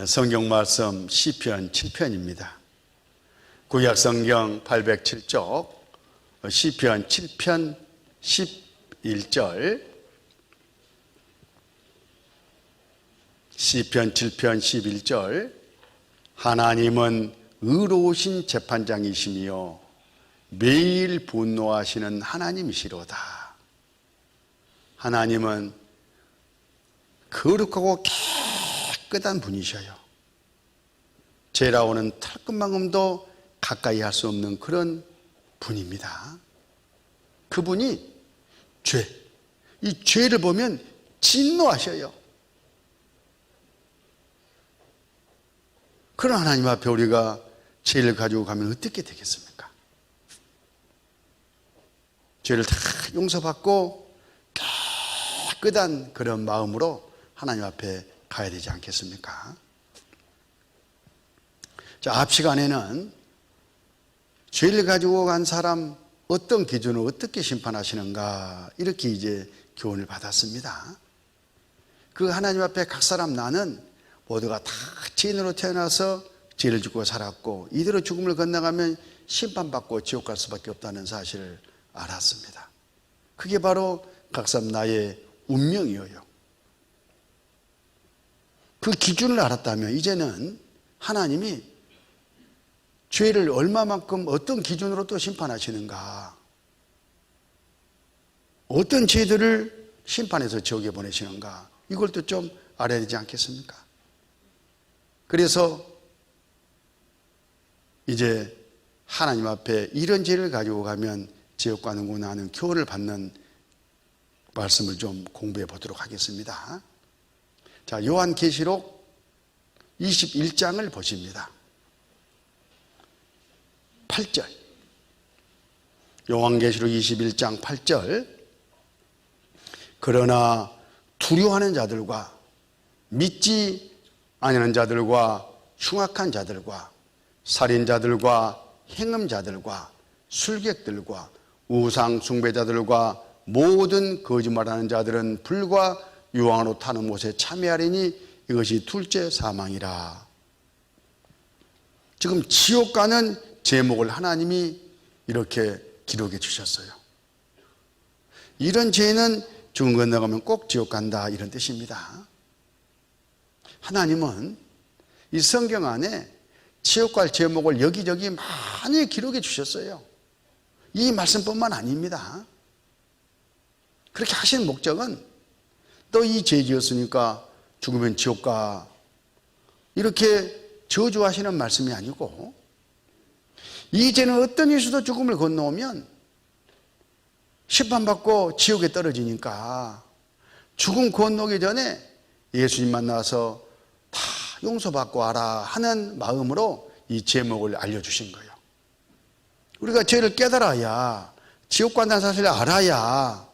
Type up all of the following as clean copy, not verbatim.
성경 말씀 시편 7편입니다. 구약 성경 807쪽 시편 7편 11절, 시편 7편 11절. 하나님은 의로우신 재판장이시며 매일 분노하시는 하나님이시로다. 하나님은 거룩하고 깨끗한 분이셔요. 죄라오는 털끝만큼도 가까이 할 수 없는 그런 분입니다. 그분이 이 죄를 보면 진노하셔요. 그런 하나님 앞에 우리가 죄를 가지고 가면 어떻게 되겠습니까? 죄를 다 용서받고 깨끗한 그런 마음으로 하나님 앞에 가야 되지 않겠습니까? 자, 앞 시간에는 죄를 가지고 간 사람 어떤 기준으로 어떻게 심판하시는가 이렇게 이제 교훈을 받았습니다. 그 하나님 앞에 각 사람 나는 모두가 다 죄인으로 태어나서 죄를 짓고 살았고 이대로 죽음을 건너가면 심판받고 지옥 갈 수밖에 없다는 사실을 알았습니다. 그게 바로 각 사람 나의 운명이에요. 그 기준을 알았다면 이제는 하나님이 죄를 얼마만큼 어떤 기준으로 또 심판하시는가, 어떤 죄들을 심판해서 지옥에 보내시는가, 이걸 또 좀 알아야 되지 않겠습니까? 그래서 이제 하나님 앞에 이런 죄를 가지고 가면 지옥 가는구나 하는 교훈을 받는 말씀을 좀 공부해 보도록 하겠습니다. 자, 요한계시록 21장을 보십니다. 8절. 요한계시록 21장 8절. 그러나 두려워하는 자들과 믿지 아니하는 자들과 흉악한 자들과 살인자들과 행음자들과 술객들과 우상 숭배자들과 모든 거짓말하는 자들은 불과 유황으로 타는 못에 참여하리니 이것이 둘째 사망이라. 지금 지옥 가는 제목을 하나님이 이렇게 기록해 주셨어요. 이런 죄는 죽음 건너가면 꼭 지옥 간다 이런 뜻입니다. 하나님은 이 성경 안에 지옥 갈 제목을 여기저기 많이 기록해 주셨어요. 이 말씀뿐만 아닙니다. 그렇게 하신 목적은 너 이 죄 지었으니까 죽으면 지옥 가 이렇게 저주하시는 말씀이 아니고 이 죄는 어떤 일수도 죽음을 건너오면 심판받고 지옥에 떨어지니까 죽음 건너기 전에 예수님 만나서 다 용서받고 와라 하는 마음으로 이 제목을 알려주신 거예요. 우리가 죄를 깨달아야 지옥 간다는 사실을 알아야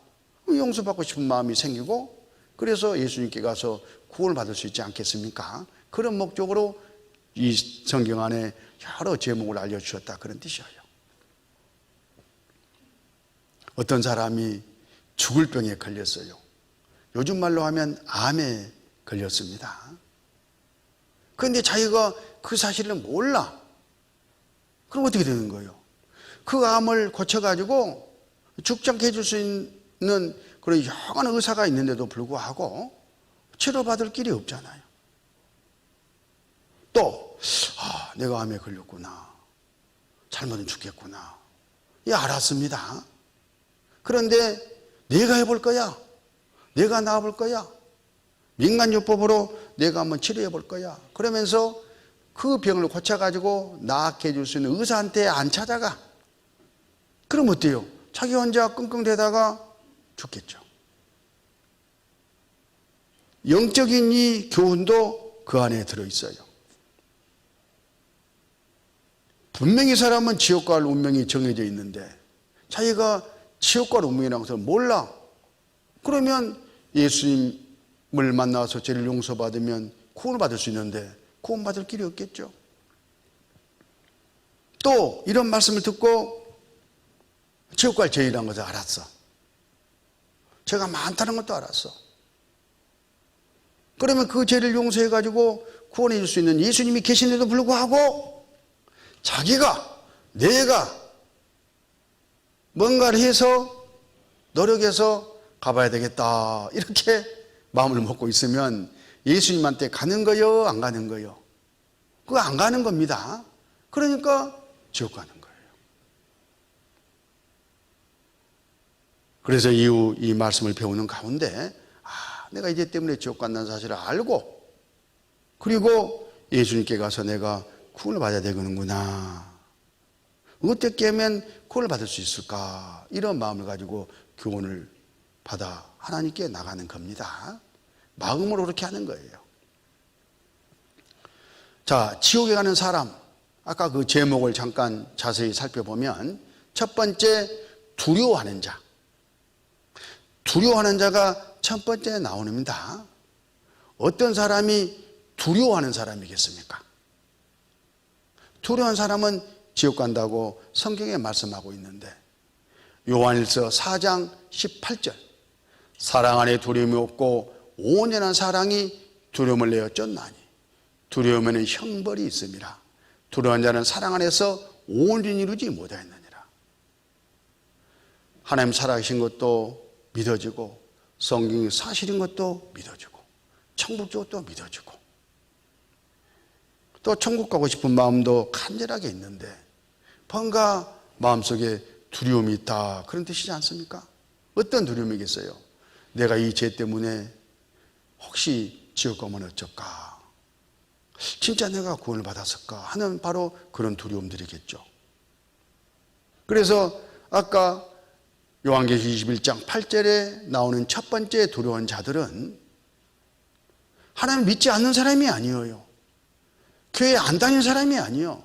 용서받고 싶은 마음이 생기고 그래서 예수님께 가서 구원을 받을 수 있지 않겠습니까? 그런 목적으로 이 성경 안에 여러 제목을 알려주셨다 그런 뜻이에요. 어떤 사람이 죽을 병에 걸렸어요. 요즘 말로 하면 암에 걸렸습니다. 그런데 자기가 그 사실을 몰라. 그럼 어떻게 되는 거예요? 그 암을 고쳐가지고 죽지 않게 해줄 수 있는 그런 영한 의사가 있는데도 불구하고 치료받을 길이 없잖아요. 또 내가 암에 걸렸구나. 잘못은 죽겠구나. 예, 알았습니다. 그런데 내가 해볼 거야. 내가 나아볼 거야. 민간요법으로 내가 한번 치료해 볼 거야. 그러면서 그 병을 고쳐가지고 나게 해줄 수 있는 의사한테 안 찾아가. 그럼 어때요? 자기 혼자 끙끙대다가 죽겠죠. 영적인 이 교훈도 그 안에 들어있어요. 분명히 사람은 지옥 갈 운명이 정해져 있는데 자기가 지옥 갈 운명이라는 것을 몰라. 그러면 예수님을 만나서 죄를 용서받으면 구원을 받을 수 있는데 구원받을 길이 없겠죠. 또 이런 말씀을 듣고 지옥 갈 죄이라는 것을 알았어. 죄가 많다는 것도 알았어. 그러면 그 죄를 용서해가지고 구원해 줄 수 있는 예수님이 계신데도 불구하고 내가 뭔가를 해서 노력해서 가봐야 되겠다 이렇게 마음을 먹고 있으면 예수님한테 가는 거요, 안 가는 거요? 그거 안 가는 겁니다. 그러니까 지옥 가는 거예요. 그래서 이후 이 말씀을 배우는 가운데 내가 이제 때문에 지옥 간다는 사실을 알고 그리고 예수님께 가서 내가 구원을 받아야 되는구나. 어떻게 하면 구원을 받을 수 있을까? 이런 마음을 가지고 교훈을 받아 하나님께 나가는 겁니다. 마음으로 그렇게 하는 거예요. 자, 지옥에 가는 사람, 아까 그 제목을 잠깐 자세히 살펴보면 첫 번째, 두려워하는 자. 두려워하는 자가 첫 번째 나옵니다. 어떤 사람이 두려워하는 사람이겠습니까? 두려워하는 사람은 지옥 간다고 성경에 말씀하고 있는데 요한일서 4장 18절 사랑 안에 두려움이 없고 온전한 사랑이 두려움을 내어 쫓나니 두려움에는 형벌이 있음이라. 두려워한 자는 사랑 안에서 온전히 이루지 못하였느니라. 하나님 살아계신 것도 믿어지고 성경이 사실인 것도 믿어지고 천국 쪽도 믿어지고 또 천국 가고 싶은 마음도 간절하게 있는데 뭔가 마음속에 두려움이 있다 그런 뜻이지 않습니까? 어떤 두려움이겠어요? 내가 이 죄 때문에 혹시 지옥 가면 어쩔까? 진짜 내가 구원을 받았을까? 하는 바로 그런 두려움들이겠죠. 그래서 아까 요한계시록 21장 8절에 나오는 첫 번째 두려운 자들은 하나님 믿지 않는 사람이 아니에요. 교회 안 다니는 사람이 아니에요.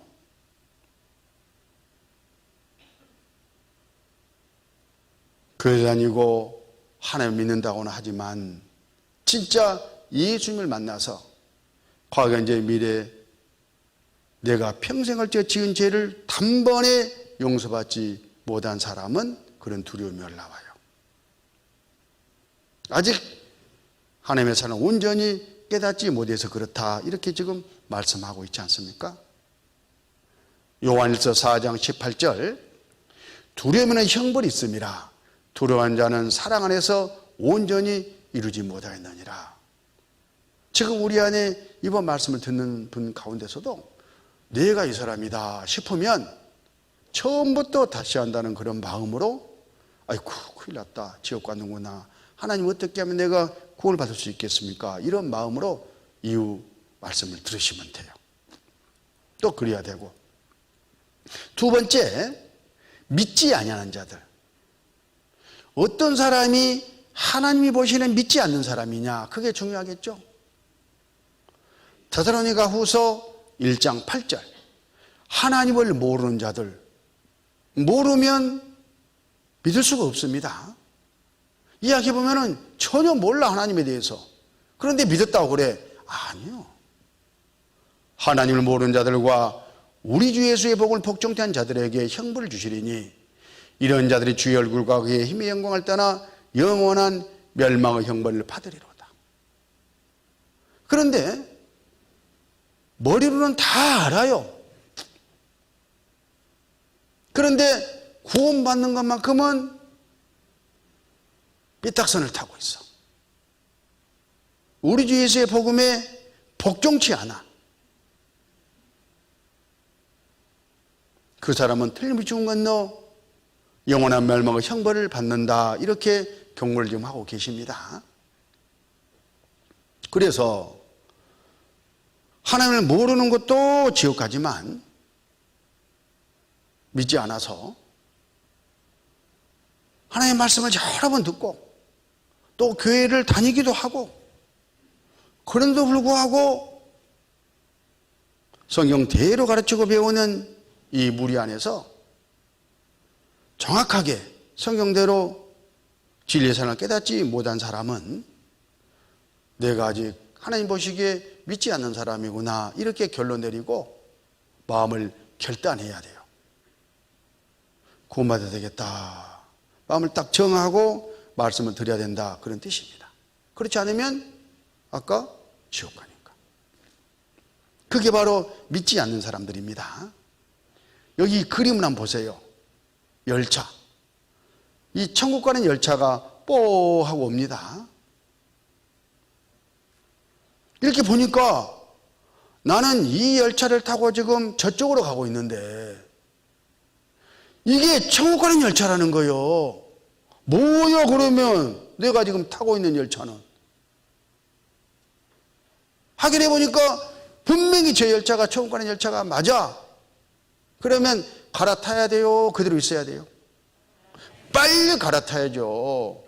교회 다니고 하나님 믿는다고는 하지만 진짜 예수님을 만나서 과거, 현재, 미래 내가 평생을 지은 죄를 단번에 용서받지 못한 사람은 그런 두려움이 올라와요. 아직 하나님의 사랑을 온전히 깨닫지 못해서 그렇다 이렇게 지금 말씀하고 있지 않습니까? 요한일서 4장 18절 두려움에는 형벌이 있음이라. 두려워한 자는 사랑 안에서 온전히 이루지 못하였느니라. 지금 우리 안에 이번 말씀을 듣는 분 가운데서도 내가 이 사람이다 싶으면 처음부터 다시 한다는 그런 마음으로 아이고 큰일 났다 지옥 가는구나 하나님 어떻게 하면 내가 구원을 받을 수 있겠습니까? 이런 마음으로 이후 말씀을 들으시면 돼요. 또 그래야 되고 두 번째 믿지 아니하는 자들. 어떤 사람이 하나님이 보시는 믿지 않는 사람이냐 그게 중요하겠죠. 데살로니가 후서 1장 8절 하나님을 모르는 자들 모르면 믿을 수가 없습니다. 이야기해보면 전혀 몰라 하나님에 대해서. 그런데 믿었다고 그래? 아니요. 하나님을 모르는 자들과 우리 주 예수의 복을 복종한 자들에게 형벌을 주시리니 이런 자들이 주의 얼굴과 그의 힘의 영광을 떠나 영원한 멸망의 형벌을 받으리로다. 그런데 머리로는 다 알아요. 그런데 구원받는 것만큼은 삐딱선을 타고 있어. 우리 주 예수의 복음에 복종치 않아. 그 사람은 틀림없이 죽은 건너 영원한 멸망의 형벌을 받는다. 이렇게 경고를 지금 하고 계십니다. 그래서 하나님을 모르는 것도 지옥 가지만 믿지 않아서 하나님의 말씀을 여러 번 듣고 또 교회를 다니기도 하고 그런데도 불구하고 성경대로 가르치고 배우는 이 무리 안에서 정확하게 성경대로 진리의 사랑을 깨닫지 못한 사람은 내가 아직 하나님 보시기에 믿지 않는 사람이구나 이렇게 결론 내리고 마음을 결단해야 돼요. 구원받아야 되겠다. 마음을 딱 정하고 말씀을 드려야 된다. 그런 뜻입니다. 그렇지 않으면 아까 지옥 가니까. 그게 바로 믿지 않는 사람들입니다. 여기 그림을 한번 보세요. 열차. 이 천국 가는 열차가 뽀 하고 옵니다. 이렇게 보니까 나는 이 열차를 타고 지금 저쪽으로 가고 있는데 이게 천국 가는 열차라는 거예요. 뭐야 그러면 내가 지금 타고 있는 열차는. 확인해 보니까 분명히 저 열차가 천국 가는 열차가 맞아. 그러면 갈아타야 돼요? 그대로 있어야 돼요? 빨리 갈아타야죠.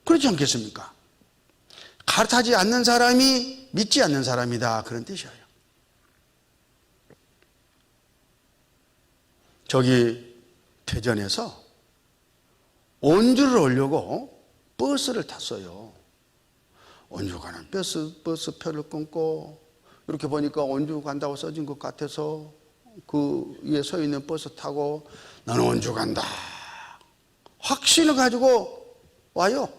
그렇지 않겠습니까? 갈아타지 않는 사람이 믿지 않는 사람이다, 그런 뜻이에요. 저기 대전에서 온주를 오려고 버스를 탔어요. 온주 가는 버스표를 끊고 이렇게 보니까 온주 간다고 써진 것 같아서 그 위에 서 있는 버스 타고 나는 온주 간다 확신을 가지고 와요.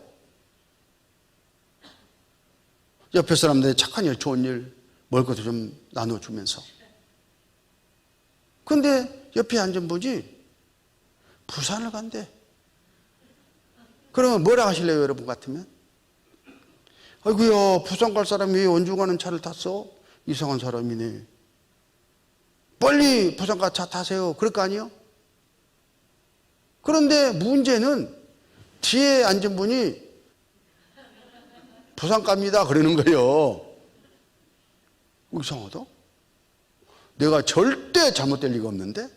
옆에 사람들이 착한 일, 좋은 일, 먹을 것도 좀 나눠주면서. 근데 옆에 앉은 분이 부산을 간대. 그러면 뭐라 하실래요, 여러분 같으면? 아이고야, 부산 갈 사람이 왜 원주 가는 차를 탔어? 이상한 사람이네. 빨리 부산 가 차 타세요. 그럴 거 아니에요? 그런데 문제는 뒤에 앉은 분이 부산 갑니다. 그러는 거예요. 이상하다. 내가 절대 잘못될 리가 없는데?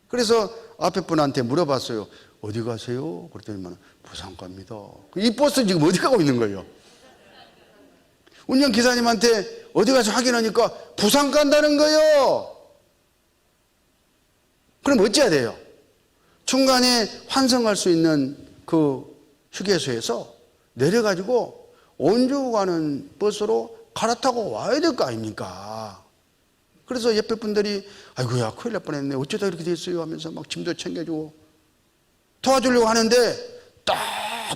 그래서 앞에 분한테 물어봤어요. 어디 가세요? 그랬더니 부산 갑니다. 이 버스 지금 어디 가고 있는 거예요? 운전기사님한테 어디 가서 확인하니까 부산 간다는 거예요. 그럼 어찌해야 돼요? 중간에 환승할 수 있는 그 휴게소에서 내려가지고 온주 가는 버스로 갈아타고 와야 될 거 아닙니까? 그래서 옆에 분들이 아이고야 큰일 날 뻔했네. 어쩌다 이렇게 됐어요 하면서 막 짐도 챙겨주고 도와주려고 하는데 딱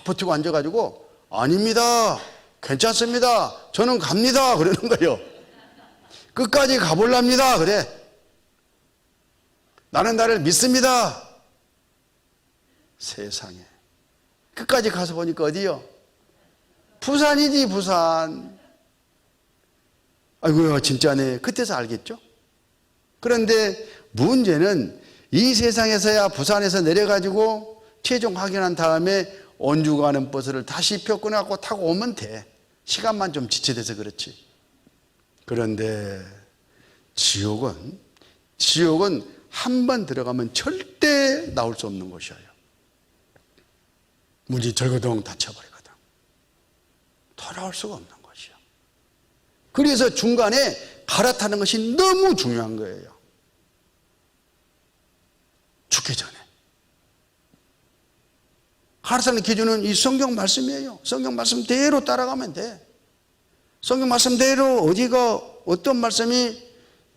버티고 앉아가지고 아닙니다. 괜찮습니다. 저는 갑니다. 그러는 거예요. 끝까지 가볼랍니다. 그래. 나는 나를 믿습니다. 세상에. 끝까지 가서 보니까 어디요? 부산이지, 부산. 아이고야, 진짜네. 그때서 알겠죠? 그런데 문제는 이 세상에서야 부산에서 내려가지고 최종 확인한 다음에 온주 가는 버스를 다시 표 끊어갖고 타고 오면 돼. 시간만 좀 지체돼서 그렇지. 그런데 지옥은 한 번 들어가면 절대 나올 수 없는 곳이에요. 문이 절거덩 닫혀버리거든. 돌아올 수가 없는 것이요. 그래서 중간에 갈아타는 것이 너무 중요한 거예요. 죽기 전에. 갈아타는 기준은 이 성경 말씀이에요. 성경 말씀대로 따라가면 돼. 성경 말씀대로 어디가 어떤 말씀이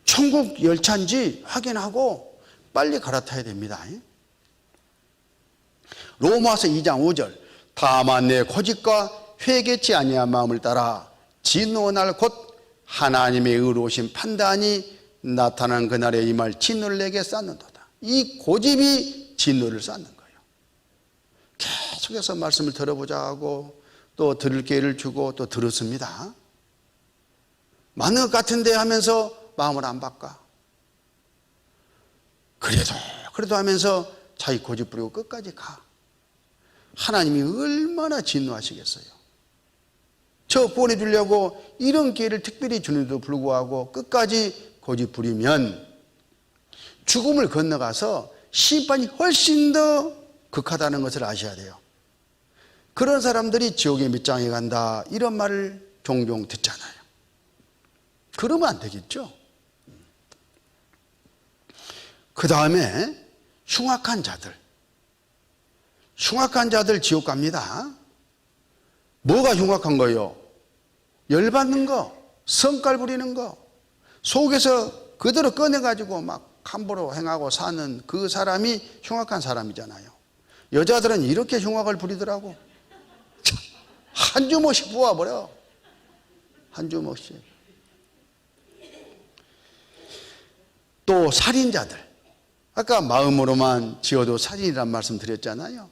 천국 열차인지 확인하고 빨리 갈아타야 됩니다. 로마서 2장 5절 다만 내 고집과 회개치 아니한 마음을 따라 진노 날 곧 하나님의 의로우신 판단이 나타난 그날에 임할 진노를 내게 쌓는도다. 이 고집이 진노를 쌓는 거예요. 계속해서 말씀을 들어보자 하고 또 들을 기회를 주고 또 들었습니다. 맞는 것 같은데 하면서 마음을 안 바꿔. 그래도 하면서 자기 고집 부리고 끝까지 가. 하나님이 얼마나 진노하시겠어요. 저 보내주려고 이런 기회를 특별히 주는데도 불구하고 끝까지 고집 부리면 죽음을 건너가서 심판이 훨씬 더 극하다는 것을 아셔야 돼요. 그런 사람들이 지옥의 밑장에 간다 이런 말을 종종 듣잖아요. 그러면 안 되겠죠. 그 다음에 흉악한 자들 지옥 갑니다. 뭐가 흉악한 거예요? 열받는 거, 성깔 부리는 거, 속에서 그대로 꺼내가지고 막 함부로 행하고 사는 그 사람이 흉악한 사람이잖아요. 여자들은 이렇게 흉악을 부리더라고. 한 주먹씩 부어버려. 한 주먹씩. 또 살인자들, 아까 마음으로만 지어도 살인이란 말씀 드렸잖아요.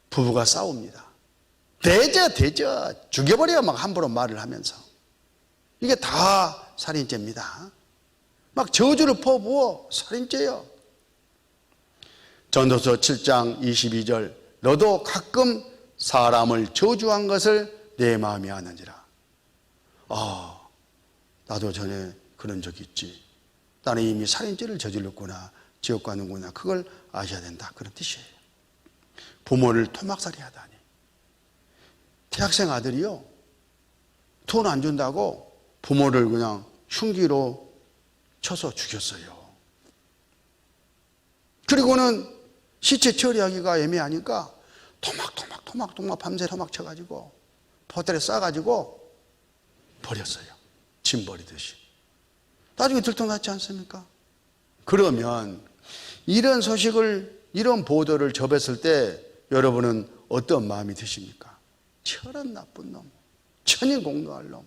부부가 싸웁니다. 대저 죽여버려 막 함부로 말을 하면서. 이게 다 살인죄입니다. 막 저주를 퍼부어 살인죄요. 전도서 7장 22절, 너도 가끔 사람을 저주한 것을 내 마음이 아느니라. 나도 전에 그런 적이 있지. 나는 이미 살인죄를 저질렀구나, 지옥 가는구나. 그걸 아셔야 된다, 그런 뜻이에요. 부모를 토막살이 하다니. 대학생 아들이요, 돈 안 준다고 부모를 그냥 흉기로 쳐서 죽였어요. 그리고는 시체 처리하기가 애매하니까 토막 밤새 토막 쳐가지고 포대에 싸가지고 버렸어요. 짐 버리듯이. 나중에 들통났지 않습니까? 그러면 이런 소식을, 이런 보도를 접했을 때 여러분은 어떤 마음이 드십니까? 저런 나쁜 놈, 천인공노할 놈,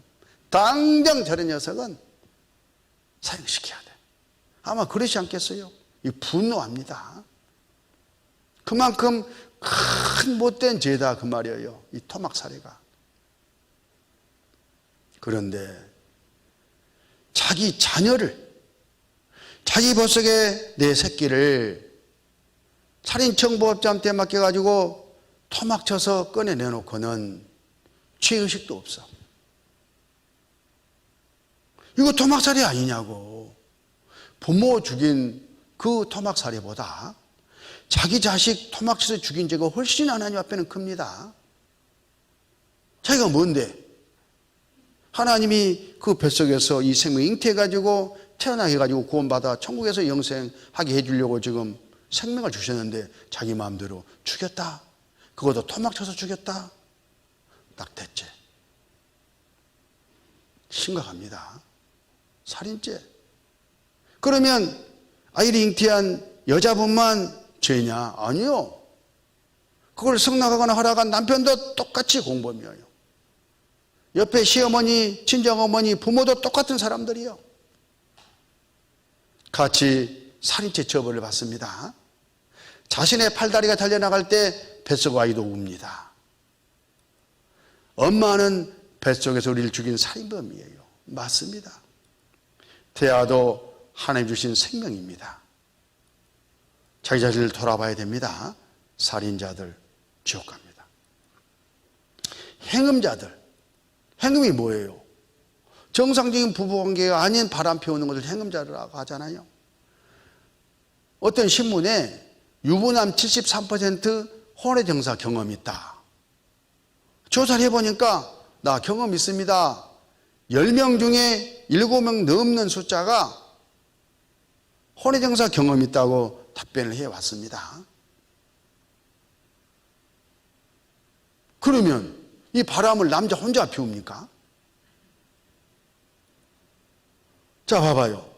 당장 저런 녀석은 사형시켜야 돼. 아마 그러지 않겠어요? 이 분노합니다. 그만큼 큰 못된 죄다 그 말이에요, 이 토막 살해가. 그런데 자기 자녀를, 자기 뱃속에 내 새끼를 살인청부업자한테 맡겨가지고 토막 쳐서 꺼내내놓고는 죄의식도 없어. 이거 토막살이 아니냐고. 부모 죽인 그 토막살이보다 자기 자식 토막쳐서 죽인 죄가 훨씬 하나님 앞에는 큽니다. 자기가 뭔데? 하나님이 그 뱃속에서 이 생명 잉태해가지고 태어나게 해가지고 구원받아 천국에서 영생하게 해주려고 지금 생명을 주셨는데 자기 마음대로 죽였다. 그것도 토막쳐서 죽였다. 낙태죄. 심각합니다. 살인죄. 그러면 아이를 잉태한 여자분만 죄냐? 아니요. 그걸 성낙하거나 허락한 남편도 똑같이 공범이에요. 옆에 시어머니, 친정어머니, 부모도 똑같은 사람들이요. 같이 살인죄 처벌을 받습니다. 자신의 팔다리가 달려나갈 때 뱃속 아이도 웁니다. 엄마는 뱃속에서 우리를 죽인 살인범이에요. 맞습니다. 태아도 하나님 주신 생명입니다. 자기 자신을 돌아봐야 됩니다. 살인자들 지옥 갑니다. 행음자들. 행음이 뭐예요? 정상적인 부부관계가 아닌 바람 피우는 것을 행음자라고 하잖아요. 어떤 신문에 유부남 73% 혼외정사 경험이 있다. 조사를 해보니까 나 경험 있습니다. 10명 중에 7명 넘는 숫자가 혼외정사 경험이 있다고 답변을 해왔습니다. 그러면 이 바람을 남자 혼자 피웁니까? 자, 봐봐요.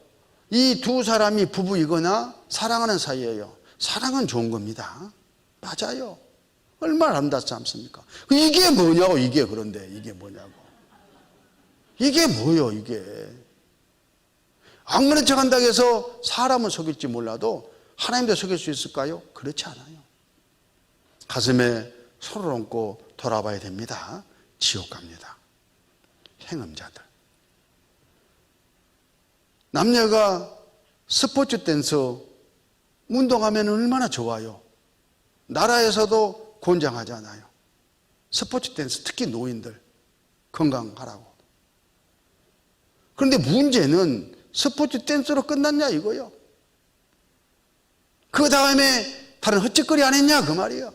이 두 사람이 부부이거나 사랑하는 사이예요. 사랑은 좋은 겁니다. 맞아요. 얼마나 아름답지 않습니까? 이게 뭐냐고, 이게. 그런데 이게 뭐냐고. 이게 뭐예요, 이게. 안 그런 척 한다고 해서 사람은 속일지 몰라도 하나님도 속일 수 있을까요? 그렇지 않아요. 가슴에 손을 얹고 돌아봐야 됩니다. 지옥 갑니다. 행음자들. 남녀가 스포츠 댄서 운동하면 얼마나 좋아요. 나라에서도 권장하잖아요. 스포츠 댄스, 특히 노인들 건강하라고. 그런데 문제는 스포츠 댄스로 끝났냐 이거요. 그 다음에 다른 헛짓거리 안 했냐 그 말이에요.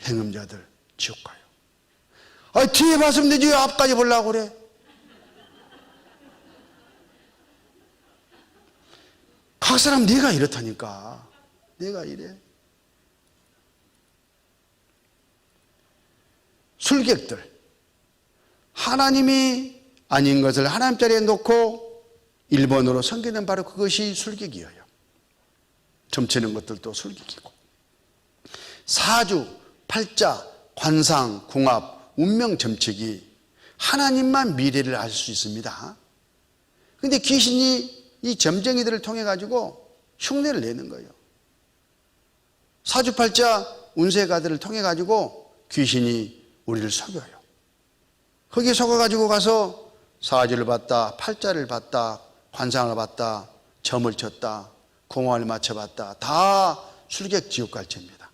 행음자들 지옥 가요. 뒤에 봤으면 되지 왜 앞까지 보려고 그래? 각 사람 내가 이렇다니까. 내가 이래. 술객들. 하나님이 아닌 것을 하나님 자리에 놓고 일본어로 섬기는 바로 그것이 술객이에요. 점치는 것들도 술객이고. 사주, 팔자, 관상, 궁합, 운명 점치기. 하나님만 미래를 알 수 있습니다. 근데 귀신이 이 점쟁이들을 통해 가지고 흉내를 내는 거예요. 사주팔자 운세가들을 통해 가지고 귀신이 우리를 속여요. 거기에 속아 가지고 가서 사주를 봤다, 팔자를 봤다, 관상을 봤다, 점을 쳤다, 공화를 맞춰봤다. 다 술객 지옥갈채입니다.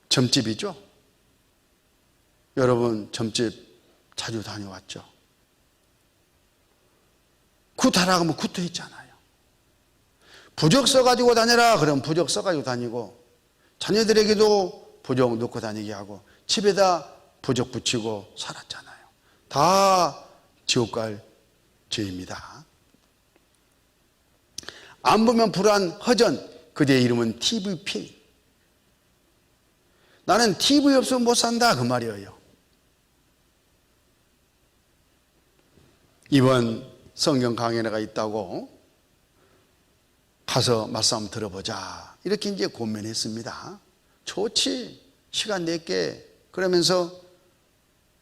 점집이죠. 여러분 점집 자주 다녀왔죠. 굿하라고 하면 굿도 있잖아요. 부적 써가지고 다녀라 그러면 부적 써가지고 다니고, 자녀들에게도 부적 놓고 다니게 하고 집에다 부적 붙이고 살았잖아요. 다 지옥 갈 죄입니다. 안 보면 불안, 허전, 그대의 이름은 TVP. 나는 TV 없으면 못 산다 그 말이에요. 이번 성경 강연회가 있다고 가서 말씀 한번 들어보자 이렇게 이제 고민했습니다. 좋지, 시간 낼게. 그러면서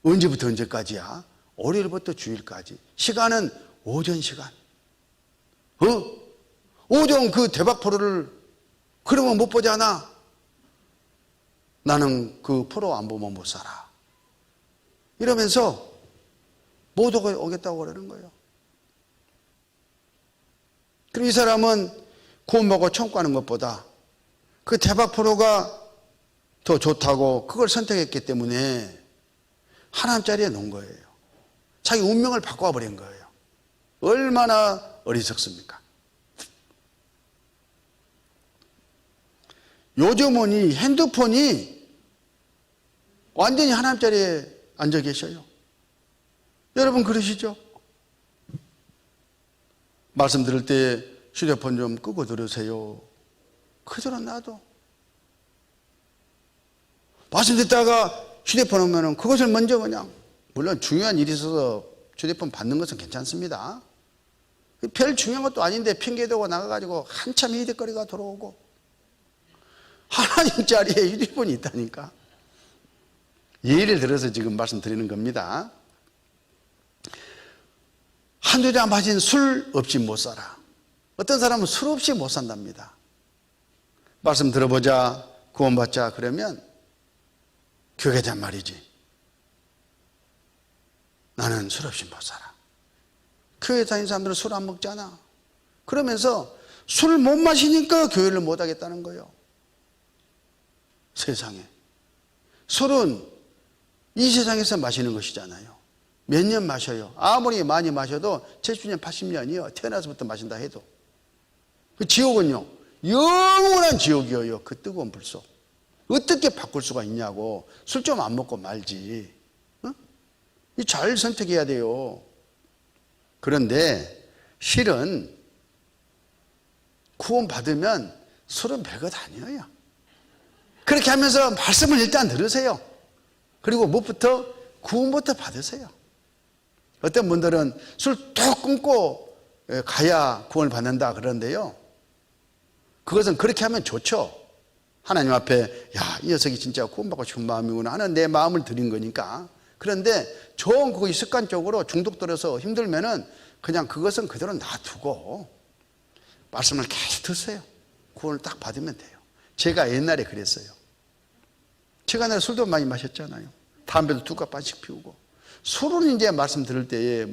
언제부터 언제까지야? 월요일부터 주일까지. 시간은 오전 시간. 오전 그 대박 프로를 그러면 못 보잖아. 나는 그 프로 안 보면 못 살아. 이러면서 못 오겠다고 그러는 거예요. 그럼 이 사람은 구원받고 천국가는 것보다 그 대박 프로가 더 좋다고 그걸 선택했기 때문에 하나님자리에 놓은 거예요. 자기 운명을 바꿔버린 거예요. 얼마나 어리석습니까? 요즘은 이 핸드폰이 완전히 하나님 자리에 앉아 계셔요. 여러분 그러시죠? 말씀 들을 때 휴대폰 좀 끄고 들으세요. 그대로 놔둬. 말씀 듣다가 휴대폰 오면은 그것을 먼저 그냥, 물론 중요한 일이 있어서 휴대폰 받는 것은 괜찮습니다. 별 중요한 것도 아닌데 핑계대고 나가가지고 한참 히끅거리가 들어오고, 하나님 자리에 휴대폰이 있다니까. 예를 들어서 지금 말씀드리는 겁니다. 한두 잔 마신 술 없이 못 살아. 어떤 사람은 술 없이 못 산답니다. 말씀 들어보자, 구원받자 그러면 교회 가자 말이지. 나는 술 없이 못 살아. 교회 다니는 사람들은 술 안 먹잖아. 그러면서 술 못 마시니까 교회를 못 하겠다는 거예요. 세상에. 술은 이 세상에서 마시는 것이잖아요. 몇 년 마셔요. 아무리 많이 마셔도 70년, 80년이요. 태어나서부터 마신다 해도. 그 지옥은요, 영원한 지옥이에요. 그 뜨거운 불 속. 어떻게 바꿀 수가 있냐고. 술 좀 안 먹고 말지. 잘 선택해야 돼요. 그런데 실은 구원 받으면 술은 별것 아니에요. 그렇게 하면서 말씀을 일단 들으세요. 그리고 무엇부터? 구원부터 받으세요. 어떤 분들은 술 뚝 끊고 가야 구원을 받는다 그러는데요. 그것은 그렇게 하면 좋죠. 하나님 앞에 야, 이 녀석이 진짜 구원받고 싶은 마음이구나 하는 내 마음을 드린 거니까. 그런데 좋은 그거 습관적으로 중독들어서 힘들면은 그냥 그것은 그대로 놔두고 말씀을 계속 듣세요. 구원을 딱 받으면 돼요. 제가 옛날에 그랬어요. 제가 옛날에 술도 많이 마셨잖아요. 담배도 두 갑반씩 피우고. 술은 이제 말씀 들을 때에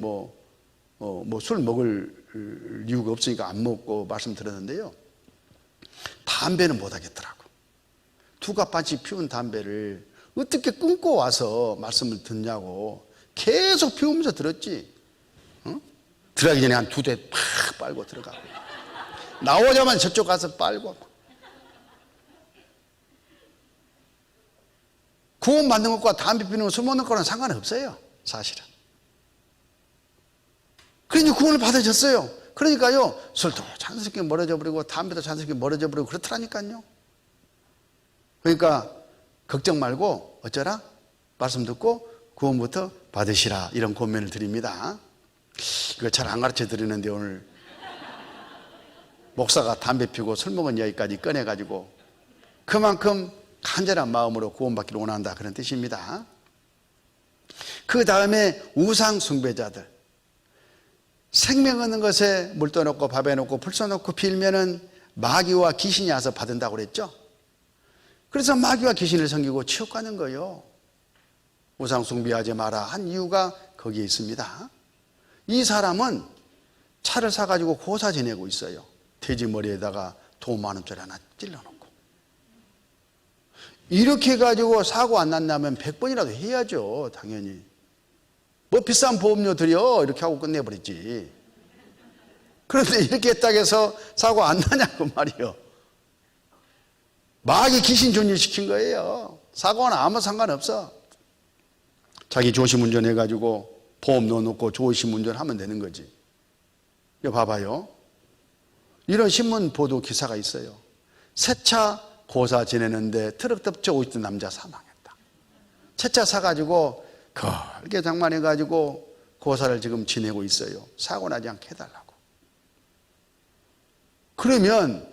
술 먹을 이유가 없으니까 안 먹고 말씀 들었는데요. 담배는 못 하겠더라고. 두 갑반씩 피운 담배를 어떻게 끊고 와서 말씀을 듣냐고. 계속 피우면서 들었지. 들어가기 전에 한 2대 팍 빨고 들어가고. 나오자마자 저쪽 가서 빨고. 구원 받는 것과 담배 피우는 거, 술 먹는 거랑 상관은 없어요. 사실은. 그러니 구원을 받아줬어요. 그러니까요, 술도 자연스럽게 멀어져 버리고 담배도 자연스럽게 멀어져 버리고 그렇더라니까요. 그러니까 걱정 말고 어쩌라? 말씀 듣고 구원부터 받으시라. 이런 권면을 드립니다. 이거 잘 안 가르쳐 드리는데 오늘 목사가 담배 피우고 술 먹은 이야기까지 꺼내가지고 그만큼 간절한 마음으로 구원받기를 원한다 그런 뜻입니다. 그 다음에 우상 숭배자들. 생명 없는 것에 물 떠놓고 밥에 놓고 불 써놓고 빌면은 마귀와 귀신이 와서 받은다고 그랬죠. 그래서 마귀와 귀신을 섬기고 지옥 가는 거예요. 우상 숭배하지 마라 한 이유가 거기에 있습니다. 이 사람은 차를 사가지고 고사 지내고 있어요. 돼지 머리에다가 돈 10,000원짜리 하나 찔러놓고. 이렇게 해가지고 사고 안 난다면 100번이라도 해야죠. 당연히. 뭐 비싼 보험료 드려 이렇게 하고 끝내버렸지. 그런데 이렇게 했다고 해서 사고 안 나냐고 말이요. 마귀 귀신 존재시킨 거예요. 사고는 아무 상관없어. 자기 조심 운전해가지고 보험 넣어놓고 조심 운전하면 되는 거지. 이거 봐봐요. 이런 신문 보도 기사가 있어요. 새 차 고사 지내는데 트럭 덮쳐 오시던 남자 사망했다. 새 차 사가지고 그렇게 장만해가지고 고사를 지금 지내고 있어요. 사고 나지 않게 해달라고. 그러면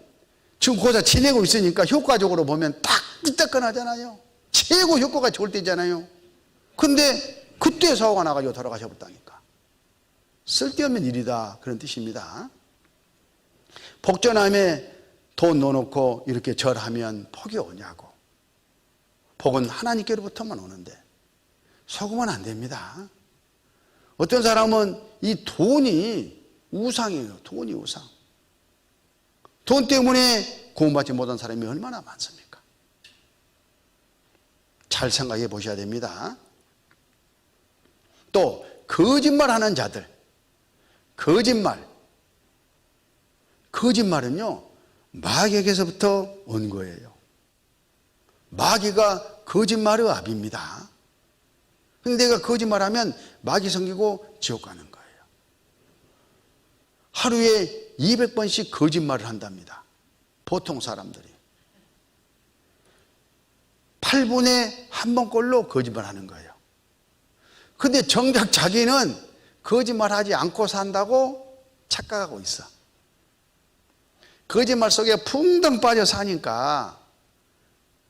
지금 고사 지내고 있으니까 효과적으로 보면 딱 뜨끈하잖아요. 최고 효과가 좋을 때잖아요. 근데 그때 사고가 나가지고 돌아가셔버렸다니까. 쓸데없는 일이다 그런 뜻입니다. 복전함에 돈 넣어놓고 이렇게 절하면 복이 오냐고. 복은 하나님께로부터만 오는데 속으면 안 됩니다. 어떤 사람은 이 돈이 우상이에요. 돈이 우상. 돈 때문에 구원받지 못한 사람이 얼마나 많습니까? 잘 생각해 보셔야 됩니다. 또 거짓말하는 자들. 거짓말은요 마귀에게서부터 온 거예요. 마귀가 거짓말의 아비입니다. 근데 내가 거짓말하면 마귀 섬기고 지옥 가는 거예요. 하루에 200번씩 거짓말을 한답니다. 보통 사람들이 8분에 1번꼴로 거짓말하는 거예요. 근데 정작 자기는 거짓말하지 않고 산다고 착각하고 있어. 거짓말 속에 풍덩 빠져 사니까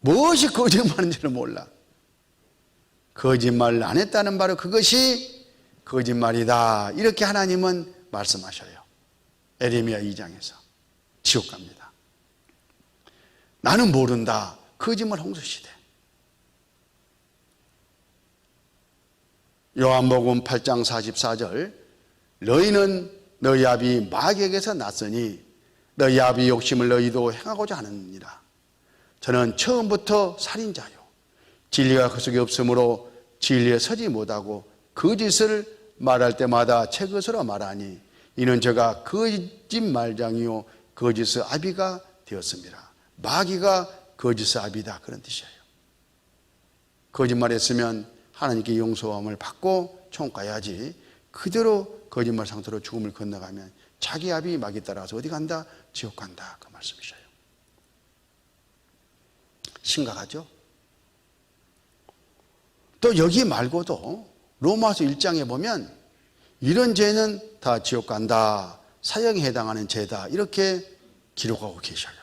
무엇이 거짓말인지를 몰라. 거짓말을 안 했다는 바로 그것이 거짓말이다. 이렇게 하나님은 말씀하셔요. 에레미야 2장에서. 지옥 갑니다. 나는 모른다. 거짓말 홍수시대. 요한복음 8장 44절 너희는 너희 아비 마귀에게서 났으니 너희 아비 욕심을 너희도 행하고자 하느니라. 저는 처음부터 살인자요 진리가 그 속에 없으므로 진리에 서지 못하고 거짓을 말할 때마다 제 것으로 말하니 이는 제가 거짓말장이요 거짓의 아비가 되었습니다. 마귀가 거짓의 아비다 그런 뜻이에요. 거짓말했으면 하나님께 용서함을 받고 천국 가야지 그대로 거짓말 상태로 죽음을 건너가면 자기 아비 마귀 따라서 어디 간다? 지옥 간다 그 말씀이셔요. 심각하죠? 또 여기 말고도 로마서 1장에 보면 이런 죄는 다 지옥 간다, 사형에 해당하는 죄다 이렇게 기록하고 계셔요.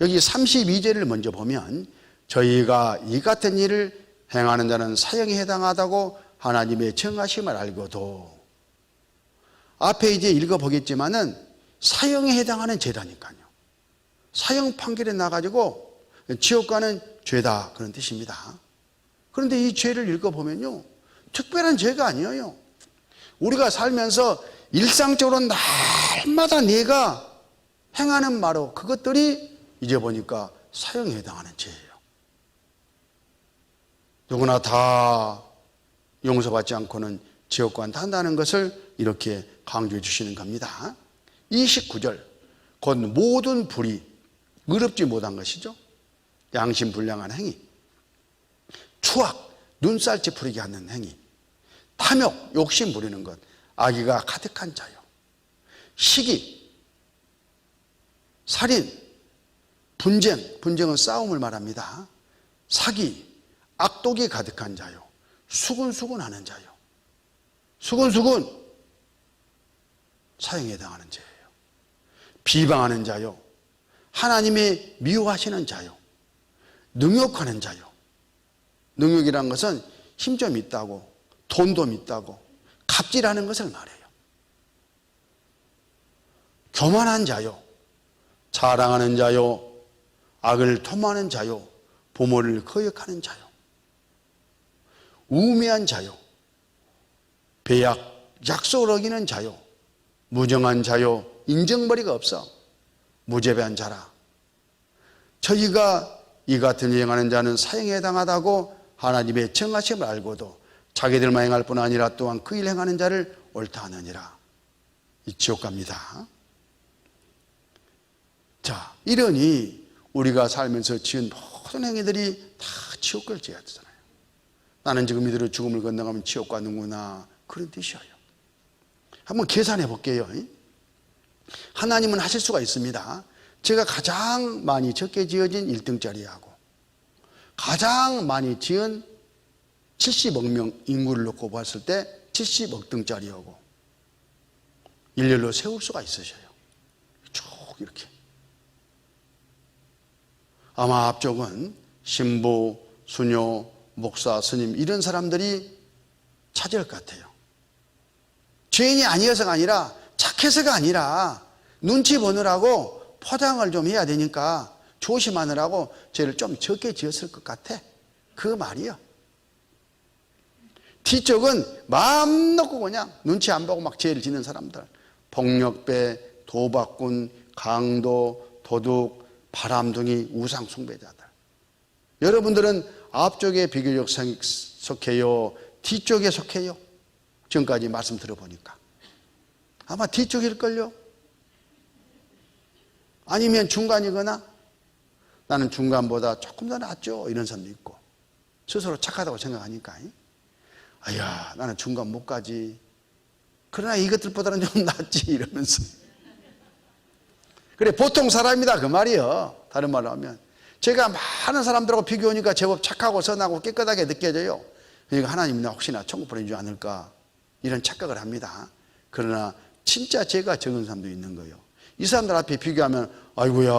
여기 32절을 먼저 보면 저희가 이 같은 일을 행하는 자는 사형에 해당하다고 하나님의 정하심을 알고도 앞에 이제 읽어보겠지만은 사형에 해당하는 죄라니까요. 사형 판결에 나가지고 지옥 가는 죄다 그런 뜻입니다. 그런데 이 죄를 읽어보면요 특별한 죄가 아니에요. 우리가 살면서 일상적으로 날마다 내가 행하는 바로 그것들이 이제 보니까 사형에 해당하는 죄예요. 누구나 다 용서받지 않고는 지옥 간다는 것을 이렇게 강조해 주시는 겁니다. 29절 곧 모든 불의 의롭지 못한 것이죠. 양심불량한 행위, 추악, 눈살 찌푸리게 하는 행위, 탐욕, 욕심 부리는 것, 악의가 가득한 자요, 시기, 살인, 분쟁은 싸움을 말합니다. 사기, 악독이 가득한 자요, 수군수군하는 자요. 수군수군 사형에 해당하는 죄예요. 비방하는 자요, 하나님이 미워하시는 자요, 능욕하는 자요. 능욕이란 것은 힘 좀 있다고, 돈 좀 있다고 갑질하는 것을 말해요. 교만한 자요, 자랑하는 자요, 악을 도모하는 자요, 부모를 거역하는 자요, 우매한 자요, 배약, 약속을 어기는 자요, 무정한 자요, 인정머리가 없어 무죄배한 자라. 저희가 이 같은 일 행하는 자는 사형에 해당하다고 하나님의 정하심을 알고도 자기들만 행할 뿐 아니라 또한 그 일 행하는 자를 옳다 하느니라. 이 지옥 갑니다. 자, 이러니 우리가 살면서 지은 모든 행위들이 다 지옥을 지어야 되잖아요. 나는 지금 이대로 죽음을 건너가면 지옥 가는구나, 그런 뜻이에요. 한번 계산해 볼게요. 하나님은 하실 수가 있습니다. 제가 가장 많이 적게 지어진 1등짜리하고 가장 많이 지은 70억 명 인구를 놓고 봤을 때 70억 등짜리하고 일렬로 세울 수가 있으셔요. 쭉 이렇게. 아마 앞쪽은 신부, 수녀, 목사, 스님 이런 사람들이 차지할 것 같아요. 죄인이 아니어서가 아니라, 착해서가 아니라 눈치 보느라고 포장을 좀 해야 되니까 조심하느라고 죄를 좀 적게 지었을 것 같아. 그 말이요. 뒤쪽은 마음 놓고 그냥 눈치 안 보고 막 죄를 짓는 사람들, 폭력배, 도박꾼, 강도, 도둑, 바람둥이, 우상 숭배자들. 여러분들은 앞쪽에 비교적 속해요, 뒤쪽에 속해요? 지금까지 말씀 들어보니까 아마 뒤쪽일걸요? 아니면 중간이거나, 나는 중간보다 조금 더 낫죠, 이런 사람도 있고, 스스로 착하다고 생각하니까 아야, 나는 중간 못 가지, 그러나 이것들보다는 좀 낫지, 이러면서. 그래, 보통 사람이다 그 말이에요. 다른 말로 하면 제가 많은 사람들하고 비교하니까 제법 착하고 선하고 깨끗하게 느껴져요. 그러니까 하나님이 나 혹시나 천국 보내주지 않을까, 이런 착각을 합니다. 그러나 진짜 죄가 적은 사람도 있는 거예요. 이 사람들 앞에 비교하면 아이고야,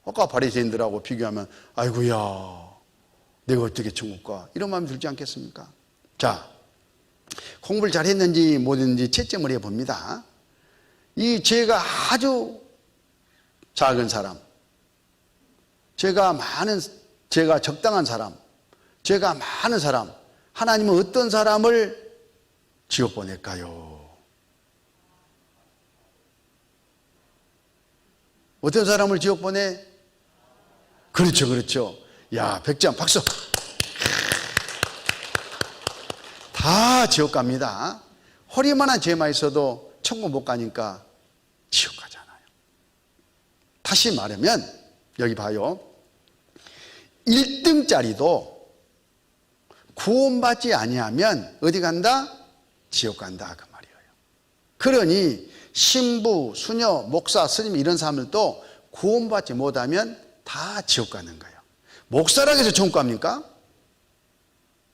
아까 바리새인들하고 비교하면 아이고야, 내가 어떻게 천국 가, 이런 마음이 들지 않겠습니까? 자, 공부를 잘했는지 못했는지 채점을 해봅니다. 이 죄가 아주 작은 사람, 죄가 적당한 사람, 죄가 많은 사람, 하나님은 어떤 사람을 지옥 보낼까요? 어떤 사람을 지옥 보내? 그렇죠, 그렇죠. 야, 100점 박수. 다 지옥 갑니다. 허리만한 죄만 있어도 천국 못 가니까 지옥 가잖아요. 다시 말하면 여기 봐요. 1등짜리도 구원받지 아니하면 어디 간다? 지옥 간다, 그 말이에요. 그러니 신부, 수녀, 목사, 스님 이런 사람들도 구원받지 못하면 다 지옥 가는 거예요. 목사라고 해서 천국 갑니까?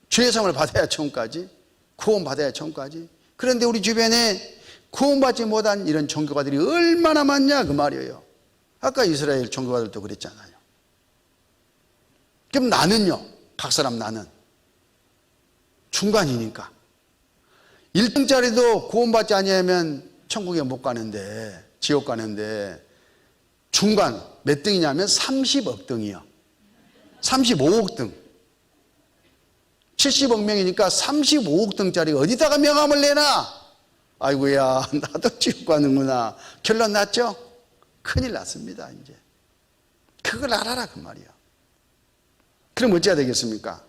죄사함을 받아야 천국 가지, 구원받아야 천국 가지. 그런데 우리 주변에 구원받지 못한 이런 종교가들이 얼마나 많냐, 그 말이에요. 아까 이스라엘 종교가들도 그랬잖아요. 그럼 나는요, 각 사람 나는 중간이니까 1등짜리도 구원받지 아니하면 천국에 못 가는데, 지옥 가는데, 중간 몇 등이냐면 30억 등이요. 35억 등. 70억 명이니까 35억 등짜리 어디다가 명함을 내나? 아이고야, 나도 지옥 가는구나. 결론 났죠? 큰일 났습니다, 이제. 그걸 알아라, 그 말이야. 그럼 어찌해야 되겠습니까?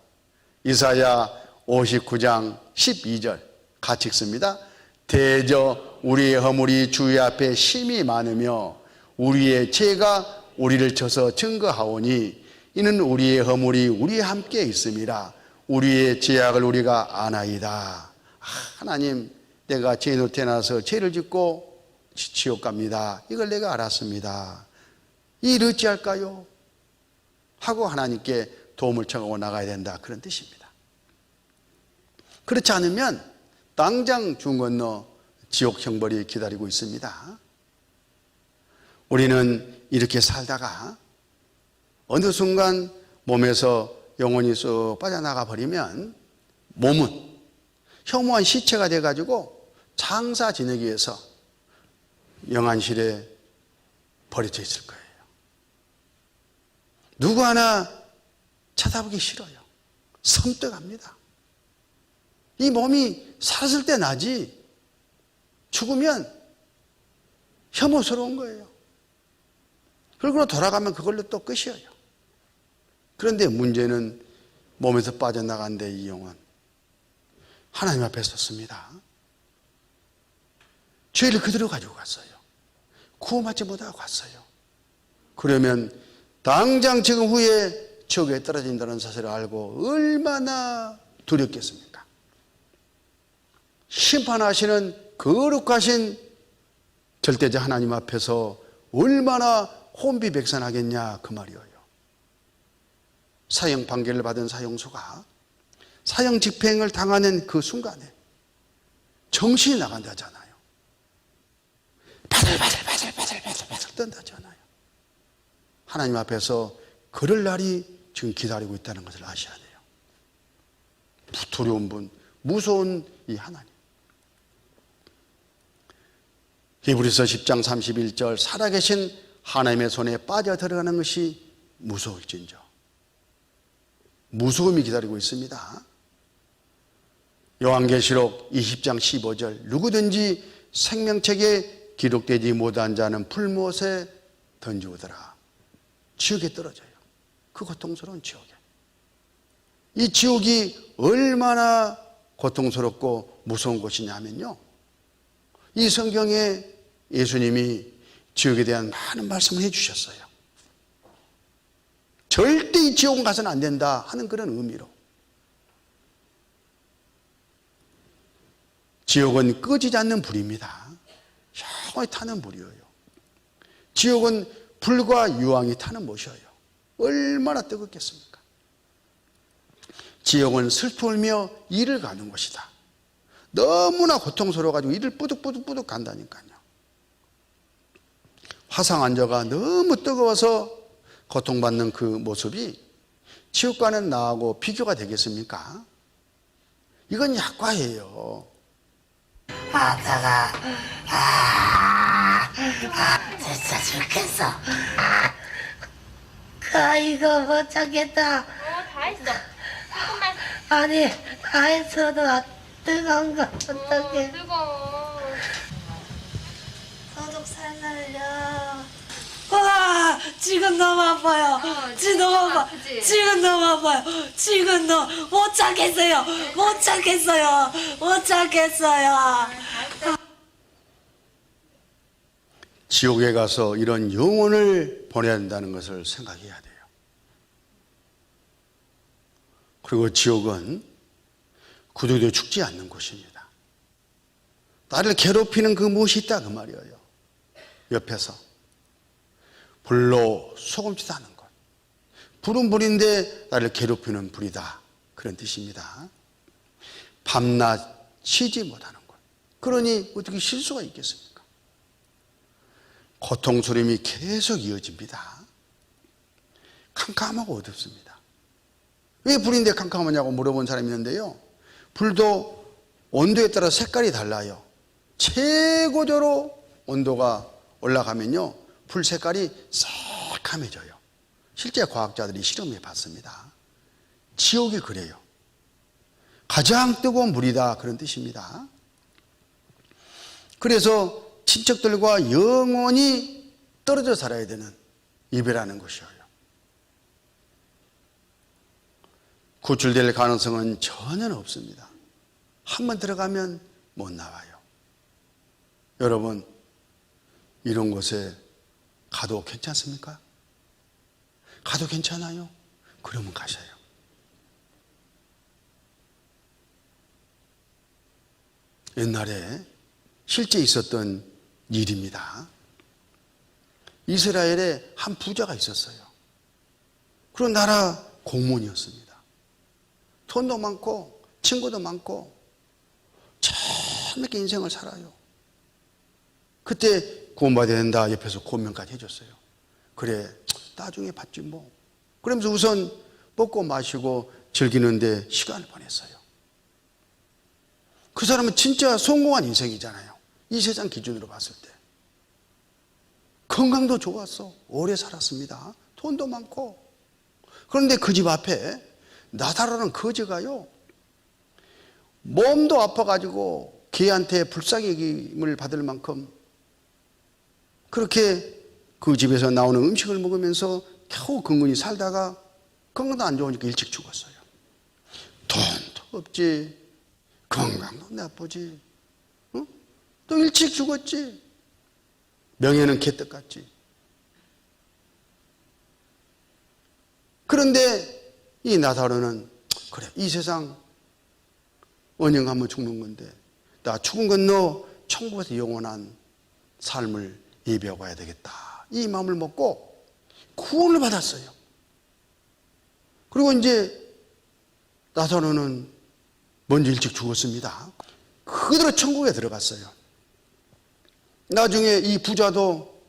이사야 59장 12절 같이 읽습니다. 대저 우리의 허물이 주의 앞에 심히 많으며 우리의 죄가 우리를 쳐서 증거하오니 이는 우리의 허물이 우리와 함께 있음이라. 우리의 죄악을 우리가 아나이다. 하나님, 내가 죄인으로 태어나서 죄를 짓고 지옥 갑니다. 이걸 내가 알았습니다. 이 일 어찌할까요? 하고 하나님께 도움을 청하고 나가야 된다, 그런 뜻입니다. 그렇지 않으면 당장 중 건너 지옥 형벌이 기다리고 있습니다. 우리는 이렇게 살다가 어느 순간 몸에서 영혼이 쏙 빠져나가 버리면 몸은 혐오한 시체가 돼가지고 장사 지내기 위해서 영안실에 버려져 있을 거예요. 누구 하나 쳐다보기 싫어요. 섬뜩합니다. 이 몸이 살았을 때 나지 죽으면 혐오스러운 거예요. 그리고 돌아가면 그걸로 또 끝이에요. 그런데 문제는 몸에서 빠져나간 데 이 영혼 하나님 앞에 섰습니다. 죄를 그대로 가지고 갔어요. 구원받지 못하고 갔어요. 그러면 당장 지금 후에 지옥에 떨어진다는 사실을 알고 얼마나 두렵겠습니까? 심판하시는 거룩하신 절대자 하나님 앞에서 얼마나 혼비백산하겠냐 그 말이에요. 사형 판결을 받은 사형수가 사형 집행을 당하는 그 순간에 정신이 나간다잖아요. 바들바들 떤다잖아요. 하나님 앞에서 그럴 날이 지금 기다리고 있다는 것을 아셔야 돼요. 두려운 분, 무서운 이 하나님. 히브리서 10장 31절 살아계신 하나님의 손에 빠져 들어가는 것이 무서울진저. 무서움이 기다리고 있습니다. 요한계시록 20장 15절 누구든지 생명책에 기록되지 못한 자는 풀못에 던지우더라. 지옥에 떨어져요. 그 고통스러운 지옥에. 이 지옥이 얼마나 고통스럽고 무서운 곳이냐면요, 이 성경에 예수님이 지옥에 대한 많은 말씀을 해주셨어요. 절대 이 지옥은 가서는 안 된다 하는 그런 의미로. 지옥은 꺼지지 않는 불입니다. 영원히 타는 불이에요. 지옥은 불과 유황이 타는 못이에요. 얼마나 뜨겁겠습니까? 지옥은 슬프며 이를 가는 곳이다. 너무나 고통스러워가지고 이를 뿌득뿌득 간다니까요. 화상환자가 너무 뜨거워서 고통받는 그 모습이 지옥과는 나하고 비교가 되겠습니까? 이건 약과예요. 진짜 죽겠어. 이거 못 참겠다. 다 했어. 조금만. 아니, 다 했어도 뜨거운 거 어떡해. 뜨거워. 소독 살살려. 와, 지금 너무 아파요. 지금 너무 아파. 아프지? 지금 너무 아파요. 지금 못 참겠어요. 못 참겠어요. 못 참겠어요. 지옥에 가서 이런 영혼을 보내야 된다는 것을 생각해야 돼요. 그리고 지옥은 구두도 죽지 않는 곳입니다. 나를 괴롭히는 그 무엇이 있다 그 말이에요. 옆에서 불로 소금치도 않는 것. 불은 불인데 나를 괴롭히는 불이다, 그런 뜻입니다. 밤낮 쉬지 못하는 것. 그러니 어떻게 쉴 수가 있겠습니까? 고통스러움이 계속 이어집니다. 캄캄하고 어둡습니다. 왜 불인데 캄캄하냐고 물어본 사람이 있는데요, 불도 온도에 따라 색깔이 달라요. 최고조로 온도가 올라가면요, 불 색깔이 새카매져요. 실제 과학자들이 실험해 봤습니다. 지옥이 그래요. 가장 뜨거운 물이다, 그런 뜻입니다. 그래서 친척들과 영원히 떨어져 살아야 되는 이별하는 것이에요. 구출될 가능성은 전혀 없습니다. 한번 들어가면 못 나와요. 여러분, 이런 곳에 가도 괜찮습니까? 가도 괜찮아요? 그러면 가셔요. 옛날에 실제 있었던 일입니다. 이스라엘에 한 부자가 있었어요. 그런 나라 공무원이었습니다. 돈도 많고 친구도 많고 재밌게 인생을 살아요. 그때 구원받아야 된다 옆에서 고명까지 해줬어요. 그래, 나중에 받지 뭐. 그러면서 우선 먹고 마시고 즐기는데 시간을 보냈어요. 그 사람은 진짜 성공한 인생이잖아요, 이 세상 기준으로 봤을 때. 건강도 좋았어. 오래 살았습니다. 돈도 많고. 그런데 그 집 앞에 나사로는 거지가요, 몸도 아파가지고 개한테 불쌍히 받을 만큼 그렇게 그 집에서 나오는 음식을 먹으면서 겨우 근근히 살다가 건강도 안 좋으니까 일찍 죽었어요. 돈도 없지, 건강도 나쁘지, 응? 또 일찍 죽었지. 명예는 개떡 같지. 그런데 이 나사로는 그래, 이 세상 언젠가면 죽는 건데 나 죽음 건너 천국에서 영원한 삶을 예비하고 가야 되겠다, 이 마음을 먹고 구원을 받았어요. 그리고 이제 나사로는 먼저 일찍 죽었습니다. 그대로 천국에 들어갔어요. 나중에 이 부자도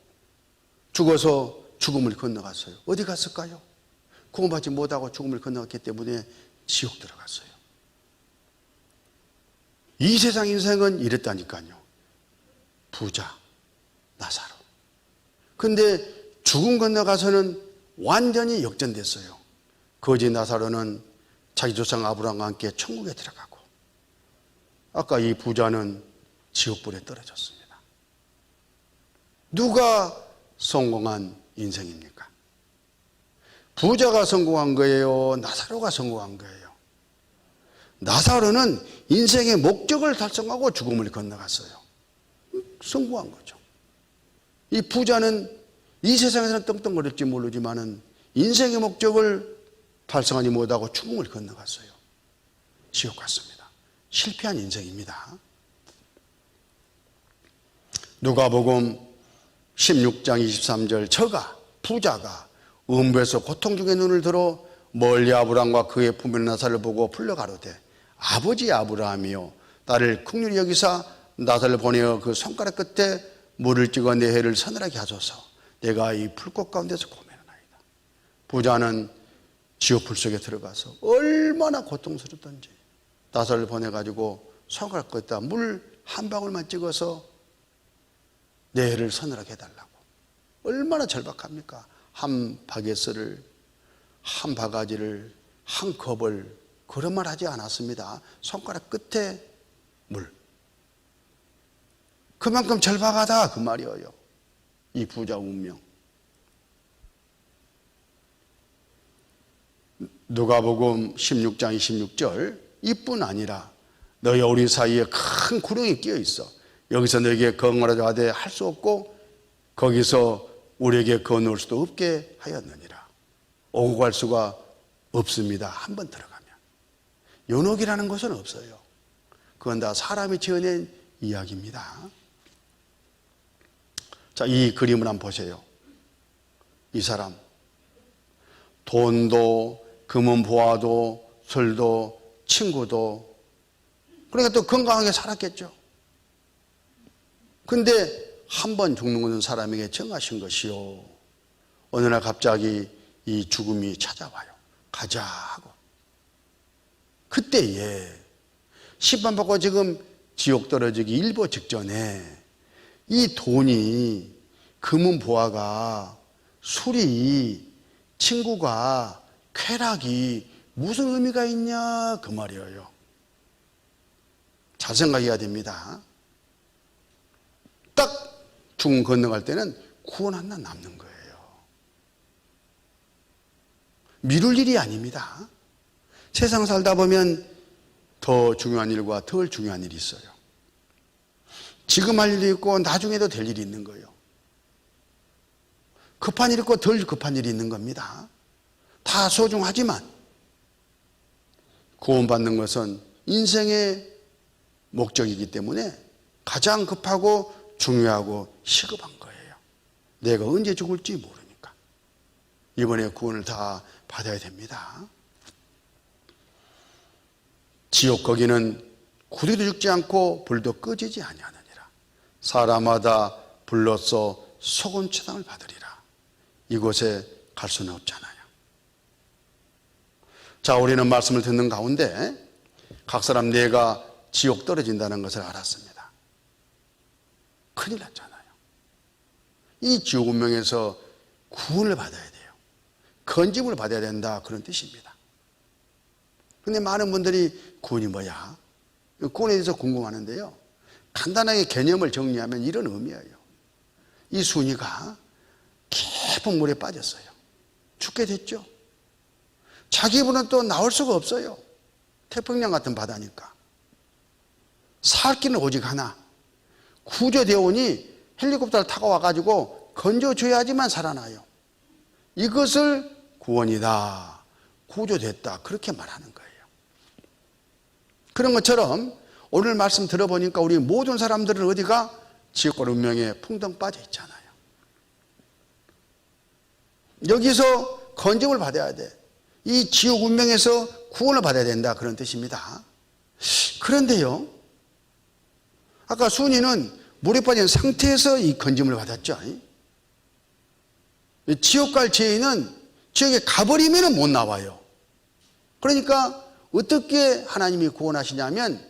죽어서 죽음을 건너갔어요. 어디 갔을까요? 구원받지 못하고 죽음을 건너갔기 때문에 지옥 들어갔어요. 이 세상 인생은 이랬다니까요. 부자, 나사로. 근데 죽음 건너가서는 완전히 역전됐어요. 거지 나사로는 자기 조상 아브라함과 함께 천국에 들어가고, 아까 이 부자는 지옥불에 떨어졌습니다. 누가 성공한 인생입니까? 부자가 성공한 거예요? 나사로가 성공한 거예요? 나사로는 인생의 목적을 달성하고 죽음을 건너갔어요. 성공한 거죠. 이 부자는 이 세상에서는 떵떵거릴지 모르지만은 인생의 목적을 달성하지 못하고 죽음을 건너갔어요. 지옥 갔습니다. 실패한 인생입니다. 누가복음 16장 23절, 저가 부자가 음부에서 고통 중에 눈을 들어 멀리 아브라함과 그의 품에 나사를 보고 불러가로되 아버지 아브라함이여, 나를 긍휼히 여기사 나사를 보내어 그 손가락 끝에 물을 찍어 내 해를 서늘하게 하소서. 내가 이 불꽃 가운데서 고매하나이다. 부자는 지옥불 속에 들어가서 얼마나 고통스럽던지 나사를 보내가지고 손가락 끝에다 물 한 방울만 찍어서 내 해를 서늘하게 해달라고. 얼마나 절박합니까? 한 바게스를, 한 바가지를, 한 컵을 그런 말 하지 않았습니다. 손가락 끝에 물. 그만큼 절박하다 그 말이에요. 이 부자 운명. 누가복음 16장 26절, 이뿐 아니라 너희 우리 사이에 큰 구렁이 끼어 있어. 여기서 너에게 건너라고 하되 할 수 없고 거기서 우리에게 건너올 수도 없게 하였느니라. 오고 갈 수가 없습니다. 한번 들어가면. 연옥이라는 것은 없어요. 그건 다 사람이 지어낸 이야기입니다. 자, 이 그림을 한번 보세요. 이 사람 돈도 금은 보화도 설도 친구도, 그러니까 또 건강하게 살았겠죠. 근데 한 번 죽는 것은 사람에게 정하신 것이요, 어느 날 갑자기 이 죽음이 찾아와요. 가자 하고. 그때에 심판받고 지금 지옥 떨어지기 일보 직전에 이 돈이, 금은 보화가, 술이, 친구가, 쾌락이 무슨 의미가 있냐 그 말이에요. 잘 생각해야 됩니다. 딱 죽음 건너갈 때는 구원 하나 남는 거예요. 미룰 일이 아닙니다. 세상 살다 보면 더 중요한 일과 덜 중요한 일이 있어요. 지금 할 일이 있고 나중에도 될 일이 있는 거예요. 급한 일이 있고 덜 급한 일이 있는 겁니다. 다 소중하지만 구원받는 것은 인생의 목적이기 때문에 가장 급하고 중요하고 시급한 거예요. 내가 언제 죽을지 모르니까 이번에 구원을 다 받아야 됩니다. 지옥 거기는 구리도 죽지 않고 불도 꺼지지 아니하느니라. 사람마다 불로써 속은 처당을 받으리라. 이곳에 갈 수는 없잖아요. 자, 우리는 말씀을 듣는 가운데 각 사람 내가 지옥 떨어진다는 것을 알았습니다. 큰일 났잖아요. 이 지옥 운명에서 구원을 받아야 돼요. 건짐을 받아야 된다, 그런 뜻입니다. 근데 많은 분들이 구원이 뭐야? 구원에 대해서 궁금하는데요, 간단하게 개념을 정리하면 이런 의미예요. 이 순이가 깊은 물에 빠졌어요. 죽게 됐죠. 자기 입으로는 또 나올 수가 없어요. 태평양 같은 바다니까. 살 길은 오직 하나. 구조대원이 헬리콥터를 타고 와가지고 건져줘야지만 살아나요. 이것을 구원이다, 구조됐다, 그렇게 말하는 거예요. 그런 것처럼 오늘 말씀 들어보니까 우리 모든 사람들은 어디가? 지옥과 운명에 풍덩 빠져 있잖아요. 여기서 건짐을 받아야 돼. 이 지옥 운명에서 구원을 받아야 된다, 그런 뜻입니다. 그런데요, 아까 순이는 물에 빠진 상태에서 이 건짐을 받았죠. 지옥 갈 죄인은 지옥에 가버리면 못 나와요. 그러니까 어떻게 하나님이 구원하시냐면,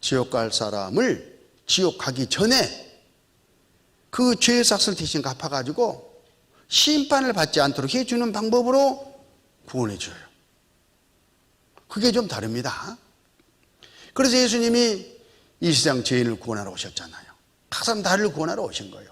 지옥 갈 사람을 지옥 가기 전에 그 죄의 삭을 대신 갚아가지고 심판을 받지 않도록 해주는 방법으로 구원해 줘요. 그게 좀 다릅니다. 그래서 예수님이 이 세상 죄인을 구원하러 오셨잖아요. 각 사람 다를 구원하러 오신 거예요.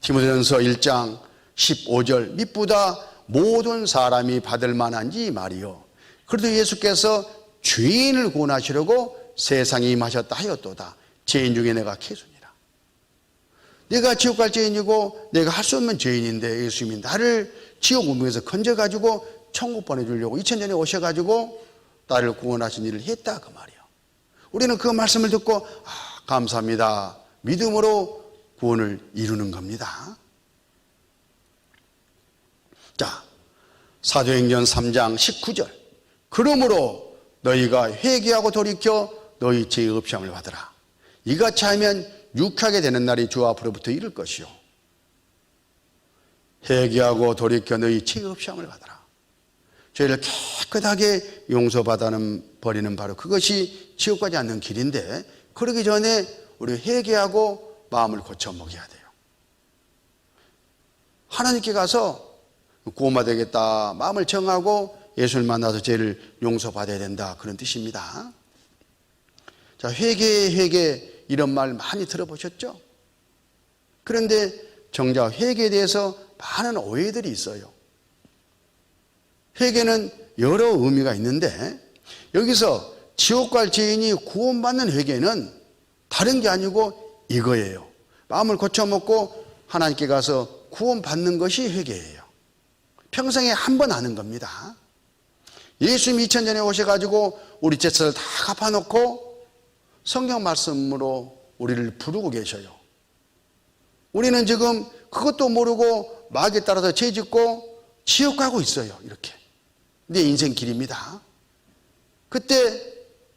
디모데전서 1장 15절, mit보다 모든 사람이 받을 만한지 말이요, 그래도 예수께서 죄인을 구원하시려고 세상에 임하셨다 하였도다. 죄인 중에 내가 캐수니라. 내가 지옥 갈 죄인이고 내가 할 수 없는 죄인인데 예수님이 나를 지옥 운명에서 건져가지고 천국 보내주려고 2000년에 오셔가지고 나를 구원하신 일을 했다, 그 말이에요. 우리는 그 말씀을 듣고 감사합니다, 믿음으로 구원을 이루는 겁니다. 자, 사도행전 3장 19절, 그러므로 너희가 회개하고 돌이켜 너희 죄의 없이함을 받으라. 이같이 하면 유쾌하게 되는 날이 주 앞으로부터 이를 것이요. 회개하고 돌이켜 너희 죄의 없이함을 받으라. 죄를 깨끗하게 용서받아는 버리는 바로 그것이 지옥 가지 않는 길인데, 그러기 전에 우리 회개하고 마음을 고쳐 먹여야 돼요. 하나님께 가서 구원받아야겠다 마음을 정하고 예수를 만나서 죄를 용서받아야 된다, 그런 뜻입니다. 자, 회개 이런 말 많이 들어보셨죠? 그런데 정작 회개에 대해서 많은 오해들이 있어요. 회개는 여러 의미가 있는데, 여기서 지옥 갈 죄인이 구원받는 회개는 다른 게 아니고 이거예요. 마음을 고쳐먹고 하나님께 가서 구원받는 것이 회개예요. 평생에 한 번 하는 겁니다. 예수님이 2000년에 오셔가지고 우리 죄를 다 갚아놓고 성경 말씀으로 우리를 부르고 계셔요. 우리는 지금 그것도 모르고 마귀에 따라서 죄 짓고 지옥 가고 있어요. 이렇게. 내 인생 길입니다. 그때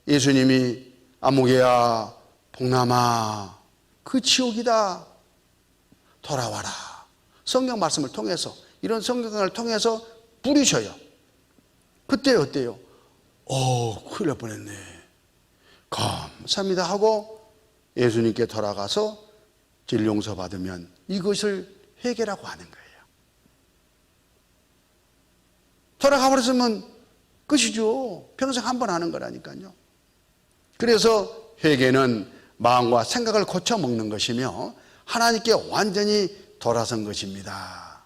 예수님이 아무개야, 복남아, 그 지옥이다, 돌아와라, 성경 말씀을 통해서, 이런 성경을 통해서 부르셔요. 그때 어때요? 큰일 날 뻔했네, 감사합니다 하고 예수님께 돌아가서 죄를 용서받으면 이것을 회개라고 하는 거예요. 돌아가 버렸으면 끝이죠. 평생 한 번 하는 거라니까요. 그래서 회개는 마음과 생각을 고쳐 먹는 것이며 하나님께 완전히 돌아선 것입니다.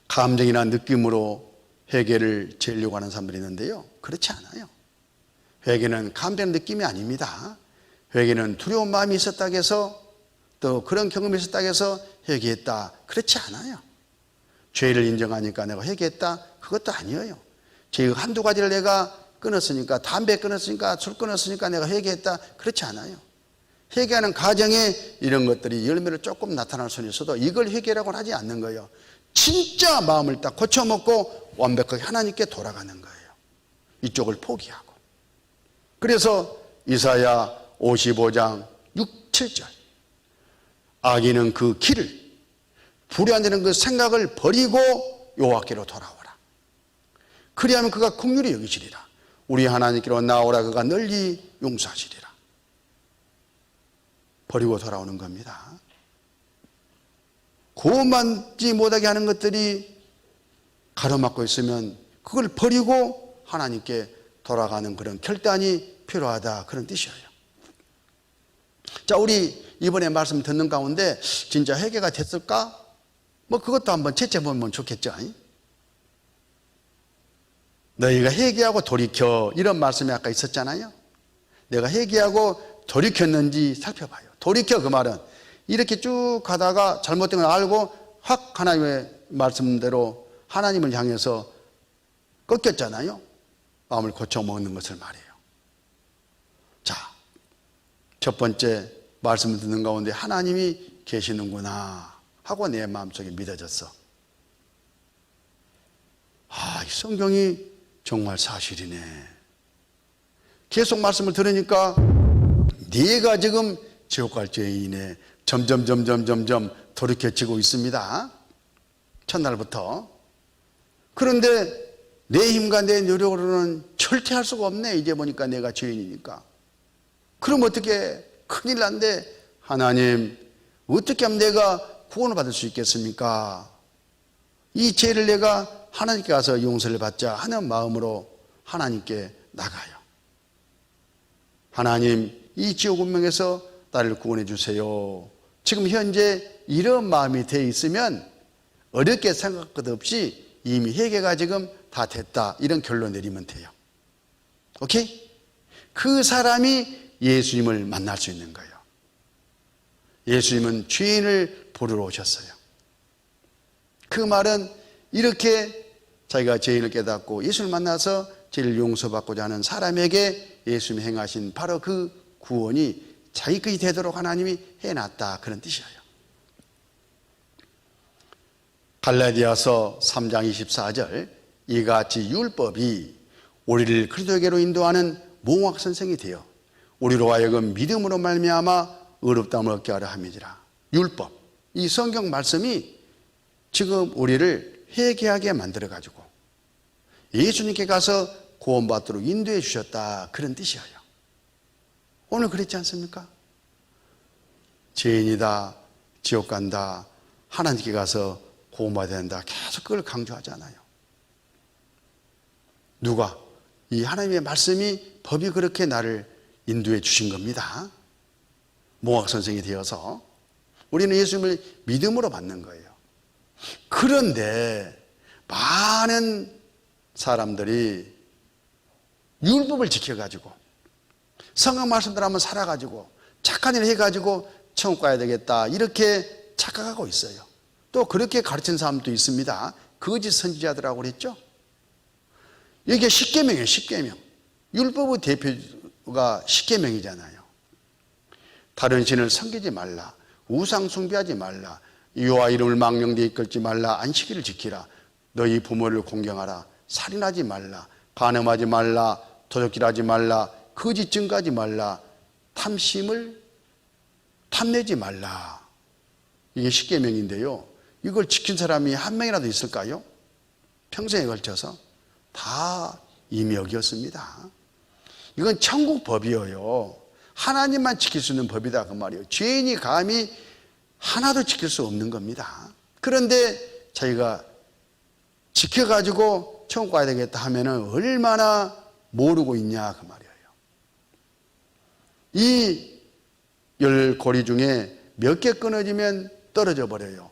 감정이나 느낌으로 회개를 재려고 하는 사람들이 있는데요, 그렇지 않아요. 회개는 감정 느낌이 아닙니다. 회개는 두려운 마음이 있었다고 해서, 또 그런 경험이 있었다고 해서 회개했다, 그렇지 않아요. 죄를 인정하니까 내가 회개했다, 그것도 아니에요. 죄의 한두 가지를 내가 끊었으니까, 담배 끊었으니까, 술 끊었으니까 내가 회개했다, 그렇지 않아요. 회개하는 과정에 이런 것들이 열매를 조금 나타날 수는 있어도 이걸 회개라고는 하지 않는 거예요. 진짜 마음을 딱 고쳐먹고 완벽하게 하나님께 돌아가는 거예요. 이쪽을 포기하고. 그래서 이사야 55장 6, 7절, 악인은 그 길을, 불의한다는 그 생각을 버리고 여호와께로 돌아오라. 그리하면 그가 긍휼히 여기시리라. 우리 하나님께로 나오라. 그가 널리 용서하시리라. 버리고 돌아오는 겁니다. 구원받지 못하게 하는 것들이 가로막고 있으면 그걸 버리고 하나님께 돌아가는 그런 결단이 필요하다, 그런 뜻이에요. 자, 우리 이번에 말씀 듣는 가운데 진짜 회개가 됐을까? 뭐 그것도 한번 채점해보면 좋겠죠. 너희가 회개하고 돌이켜, 이런 말씀이 아까 있었잖아요. 내가 회개하고 돌이켰는지 살펴봐요. 돌이켜, 그 말은 이렇게 쭉 가다가 잘못된 걸 알고 확 하나님의 말씀대로 하나님을 향해서 꺾였잖아요. 마음을 고쳐먹는 것을 말해요. 자, 첫 번째 말씀을 듣는 가운데 하나님이 계시는구나 하고 내 마음속에 믿어졌어. 이 성경이 정말 사실이네. 계속 말씀을 들으니까 네가 지금 지옥 갈 죄인에 점점 돌이켜지고 있습니다. 첫날부터. 그런데 내 힘과 내 노력으로는 절대 할 수가 없네. 이제 보니까 내가 죄인이니까. 그럼 어떻게, 큰일 난데, 하나님 어떻게 하면 내가 구원을 받을 수 있겠습니까? 이 죄를 내가 하나님께 가서 용서를 받자 하는 마음으로 하나님께 나가요. 하나님, 이 지옥 운명에서 나를 구원해 주세요. 지금 현재 이런 마음이 돼 있으면 어렵게 생각 것 없이 이미 회개가 지금 다 됐다, 이런 결론 내리면 돼요. 오케이? 그 사람이 예수님을 만날 수 있는 거예요. 예수님은 죄인을 보러 오셨어요. 그 말은 이렇게 자기가 죄인을 깨닫고 예수를 만나서 죄를 용서받고자 하는 사람에게 예수님이 행하신 바로 그 구원이 자기 것이 되도록 하나님이 해놨다, 그런 뜻이에요. 갈라디아서 3장 24절, 이같이 율법이 우리를 그리스도에게로 인도하는 몽학 선생이 되어 우리로 하여금 믿음으로 말미암아 의롭다함을 얻게 하려 함이니라. 율법, 이 성경 말씀이 지금 우리를 회개하게 만들어 가지고 예수님께 가서 구원받도록 인도해 주셨다, 그런 뜻이에요. 오늘 그랬지 않습니까? 죄인이다, 지옥 간다, 하나님께 가서 구원받아야 된다, 계속 그걸 강조하잖아요. 누가? 이 하나님의 말씀이, 법이 그렇게 나를 인도해 주신 겁니다. 몽학 선생이 되어서 우리는 예수님을 믿음으로 받는 거예요. 그런데 많은 사람들이 율법을 지켜가지고 성경 말씀대로 한번 살아가지고 착한 일을 해가지고 천국 가야 되겠다, 이렇게 착각하고 있어요. 또 그렇게 가르친 사람도 있습니다. 거짓 선지자들하고 그랬죠. 이게 십계명이에요. 십계명. 율법의 대표가 십계명이잖아요. 다른 신을 섬기지 말라, 우상 숭배하지 말라, 여호와 이름을 망령되이 이끌지 말라, 안식일을 지키라, 너희 부모를 공경하라, 살인하지 말라, 간음하지 말라, 도적질하지 말라, 거짓 증거하지 말라, 탐내지 말라. 이게 십계명인데요. 이걸 지킨 사람이 한 명이라도 있을까요? 평생에 걸쳐서 다 이미 어겼습니다. 이건 천국 법이에요. 하나님만 지킬 수 있는 법이다, 그 말이에요. 죄인이 감히 하나도 지킬 수 없는 겁니다. 그런데 자기가 지켜가지고 천국 가야 되겠다 하면은 얼마나 모르고 있냐, 그 말이에요. 이 10고리 중에 몇 개 끊어지면 떨어져 버려요.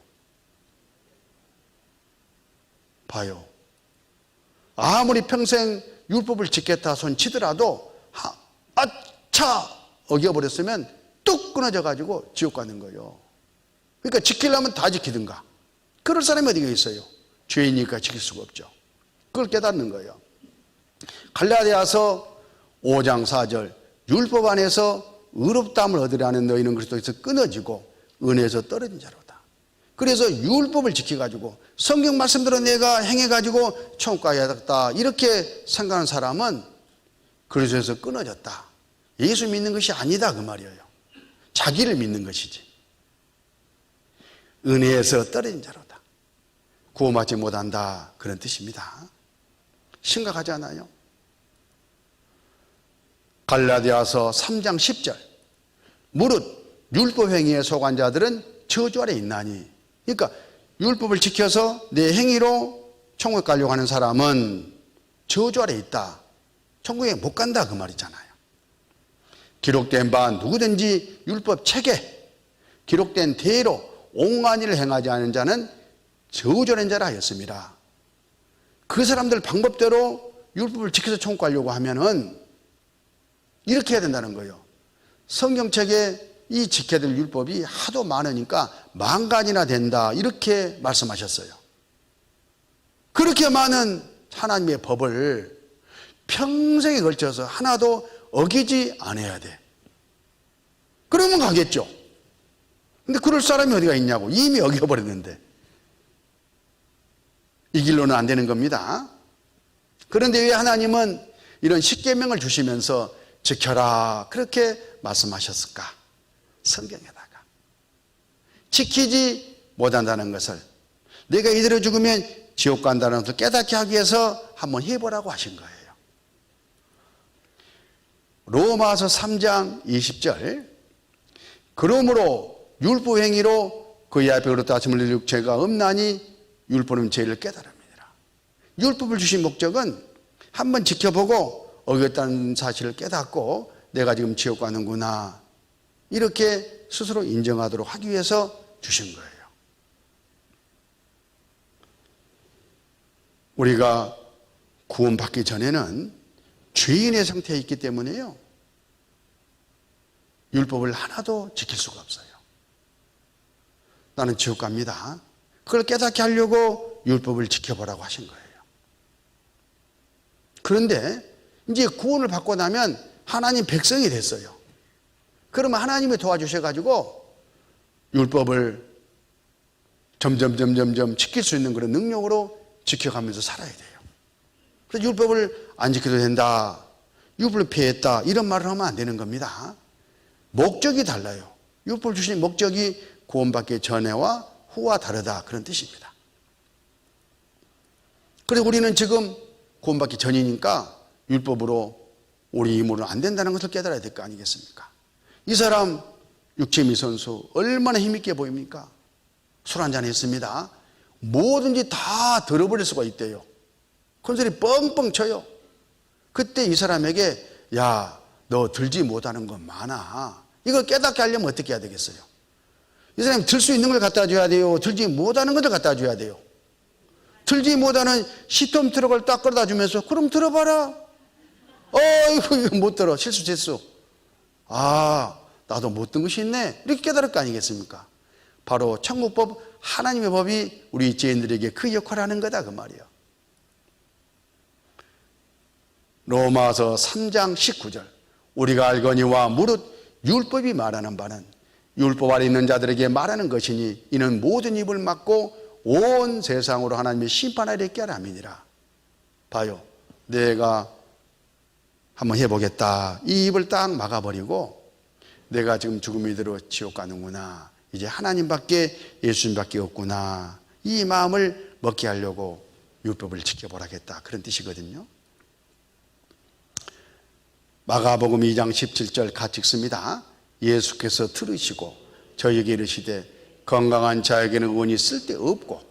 봐요. 아무리 평생 율법을 지켰다 손 치더라도 아차 어겨버렸으면 뚝 끊어져 가지고 지옥 가는 거예요. 그러니까 지키려면 다 지키든가. 그럴 사람이 어디가 있어요? 죄이니까 지킬 수가 없죠. 그걸 깨닫는 거예요. 갈라디아서 5장 4절, 율법 안에서 의롭다함을 얻으려는 너희는 그리스도에서 끊어지고 은혜에서 떨어진 자로다. 그래서 율법을 지켜가지고 성경 말씀대로 내가 행해가지고 천국 가야겠다, 이렇게 생각하는 사람은 그리스도에서 끊어졌다, 예수 믿는 것이 아니다, 그 말이에요. 자기를 믿는 것이지. 은혜에서 떨어진 자로다, 구원받지 못한다, 그런 뜻입니다. 심각하지 않아요? 갈라디아서 3장 10절, 무릇 율법 행위에 속한 자들은 저주 아래 있나니, 그러니까 율법을 지켜서 내 행위로 천국에 가려고 하는 사람은 저주 아래 있다. 천국에 못 간다 그 말이잖아요. 기록된 바 누구든지 율법 책에 기록된 대로 온갖 일을 행하지 않은 자는 저주된 자라 하였습니다. 그 사람들 방법대로 율법을 지켜서 천국 가려고 하면은 이렇게 해야 된다는 거예요. 성경책에 이 지켜야 될 율법이 하도 많으니까 10,000가지나 된다 이렇게 말씀하셨어요. 그렇게 많은 하나님의 법을 평생에 걸쳐서 하나도 어기지 않아야 돼. 그러면 가겠죠. 근데 그럴 사람이 어디가 있냐고. 이미 어겨버렸는데. 이 길로는 안 되는 겁니다. 그런데 왜 하나님은 이런 십계명을 주시면서 지켜라 그렇게 말씀하셨을까? 성경에다가 지키지 못한다는 것을, 내가 이대로 죽으면 지옥 간다는 것을 깨닫게 하기 위해서 한번 해보라고 하신 거예요. 로마서 3장 20절, 그러므로 율법 행위로 그의 앞에 그렇다 하심을 이룰 죄가 없나니 율법은 죄를 깨달음이니라. 율법을 주신 목적은 한번 지켜보고 어겼다는 사실을 깨닫고 내가 지금 지옥 가는구나 이렇게 스스로 인정하도록 하기 위해서 주신 거예요. 우리가 구원받기 전에는 죄인의 상태에 있기 때문에요, 율법을 하나도 지킬 수가 없어요. 나는 지옥 갑니다. 그걸 깨닫게 하려고 율법을 지켜보라고 하신 거예요. 그런데 이제 구원을 받고 나면 하나님 백성이 됐어요. 그러면 하나님이 도와주셔가지고 율법을 점점 지킬 수 있는 그런 능력으로 지켜가면서 살아야 돼요. 그래서 율법을 안 지켜도 된다, 율법을 피했다 이런 말을 하면 안 되는 겁니다. 목적이 달라요. 율법을 주신 목적이 구원받기 전에와 후와 다르다 그런 뜻입니다. 그리고 우리는 지금 구원받기 전이니까 율법으로 우리 힘으로는 안 된다는 것을 깨달아야 될 거 아니겠습니까? 이 사람 육체미 선수 얼마나 힘있게 보입니까? 술 한잔 했습니다. 뭐든지 다 들어버릴 수가 있대요. 큰 소리 뻥뻥 쳐요. 그때 이 사람에게 야, 너 들지 못하는 건 많아. 이걸 깨닫게 하려면 어떻게 해야 되겠어요? 이 사람이 들 수 있는 걸 갖다 줘야 돼요? 들지 못하는 것을 갖다 줘야 돼요? 들지 못하는 시톰 트럭을 딱 끌어다 주면서 그럼 들어봐라. 이거 못 들어. 실수. 아, 나도 못 든 것이 있네. 이렇게 깨달을 거 아니겠습니까? 바로 천국법, 하나님의 법이 우리 죄인들에게 그 역할을 하는 거다 그 말이에요. 로마서 3장 19절, 우리가 알거니와 무릇 율법이 말하는 바는 율법 아래 있는 자들에게 말하는 것이니 이는 모든 입을 막고 온 세상으로 하나님의 심판하려 있게 하라 함이니라. 봐요, 내가 한번 해보겠다, 이 입을 딱 막아버리고 내가 지금 죽음이 들어 지옥 가는구나, 이제 하나님밖에 예수님밖에 없구나, 이 마음을 먹게 하려고 율법을 지켜보라겠다 그런 뜻이거든요. 마가복음 2장 17절 같이 읽습니다. 예수께서 들으시고 저에게 이르시되 건강한 자에게는 의원이 쓸데없고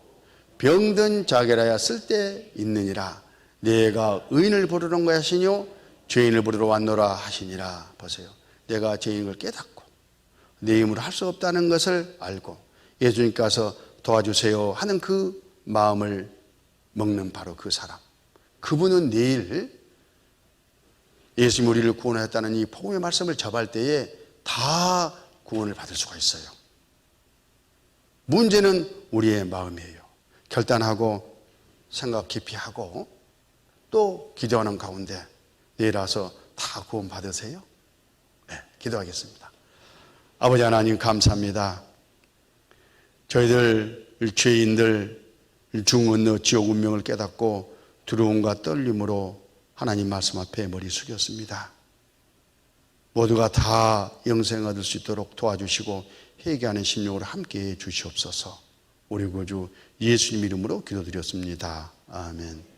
병든 자에게라야 쓸데있느니라. 내가 의인을 부르는 것이뇨 죄인을 부르러 왔노라 하시니라. 보세요, 내가 죄인인 걸 깨닫고 내 힘으로 할 수 없다는 것을 알고 예수님께서 도와주세요 하는 그 마음을 먹는 바로 그 사람, 그분은 내일 예수님이 우리를 구원하였다는 이 복음의 말씀을 접할 때에 다 구원을 받을 수가 있어요. 문제는 우리의 마음이에요. 결단하고 생각 깊이 하고 또 기도하는 가운데 내일 와서 다 구원 받으세요. 네, 기도하겠습니다. 아버지 하나님 감사합니다. 저희들 죄인들 중언너 지옥 운명을 깨닫고 두려움과 떨림으로 하나님 말씀 앞에 머리 숙였습니다. 모두가 다 영생 얻을 수 있도록 도와주시고 회개하는 심령으로 함께해 주시옵소서. 우리 구주 예수님 이름으로 기도드렸습니다. 아멘.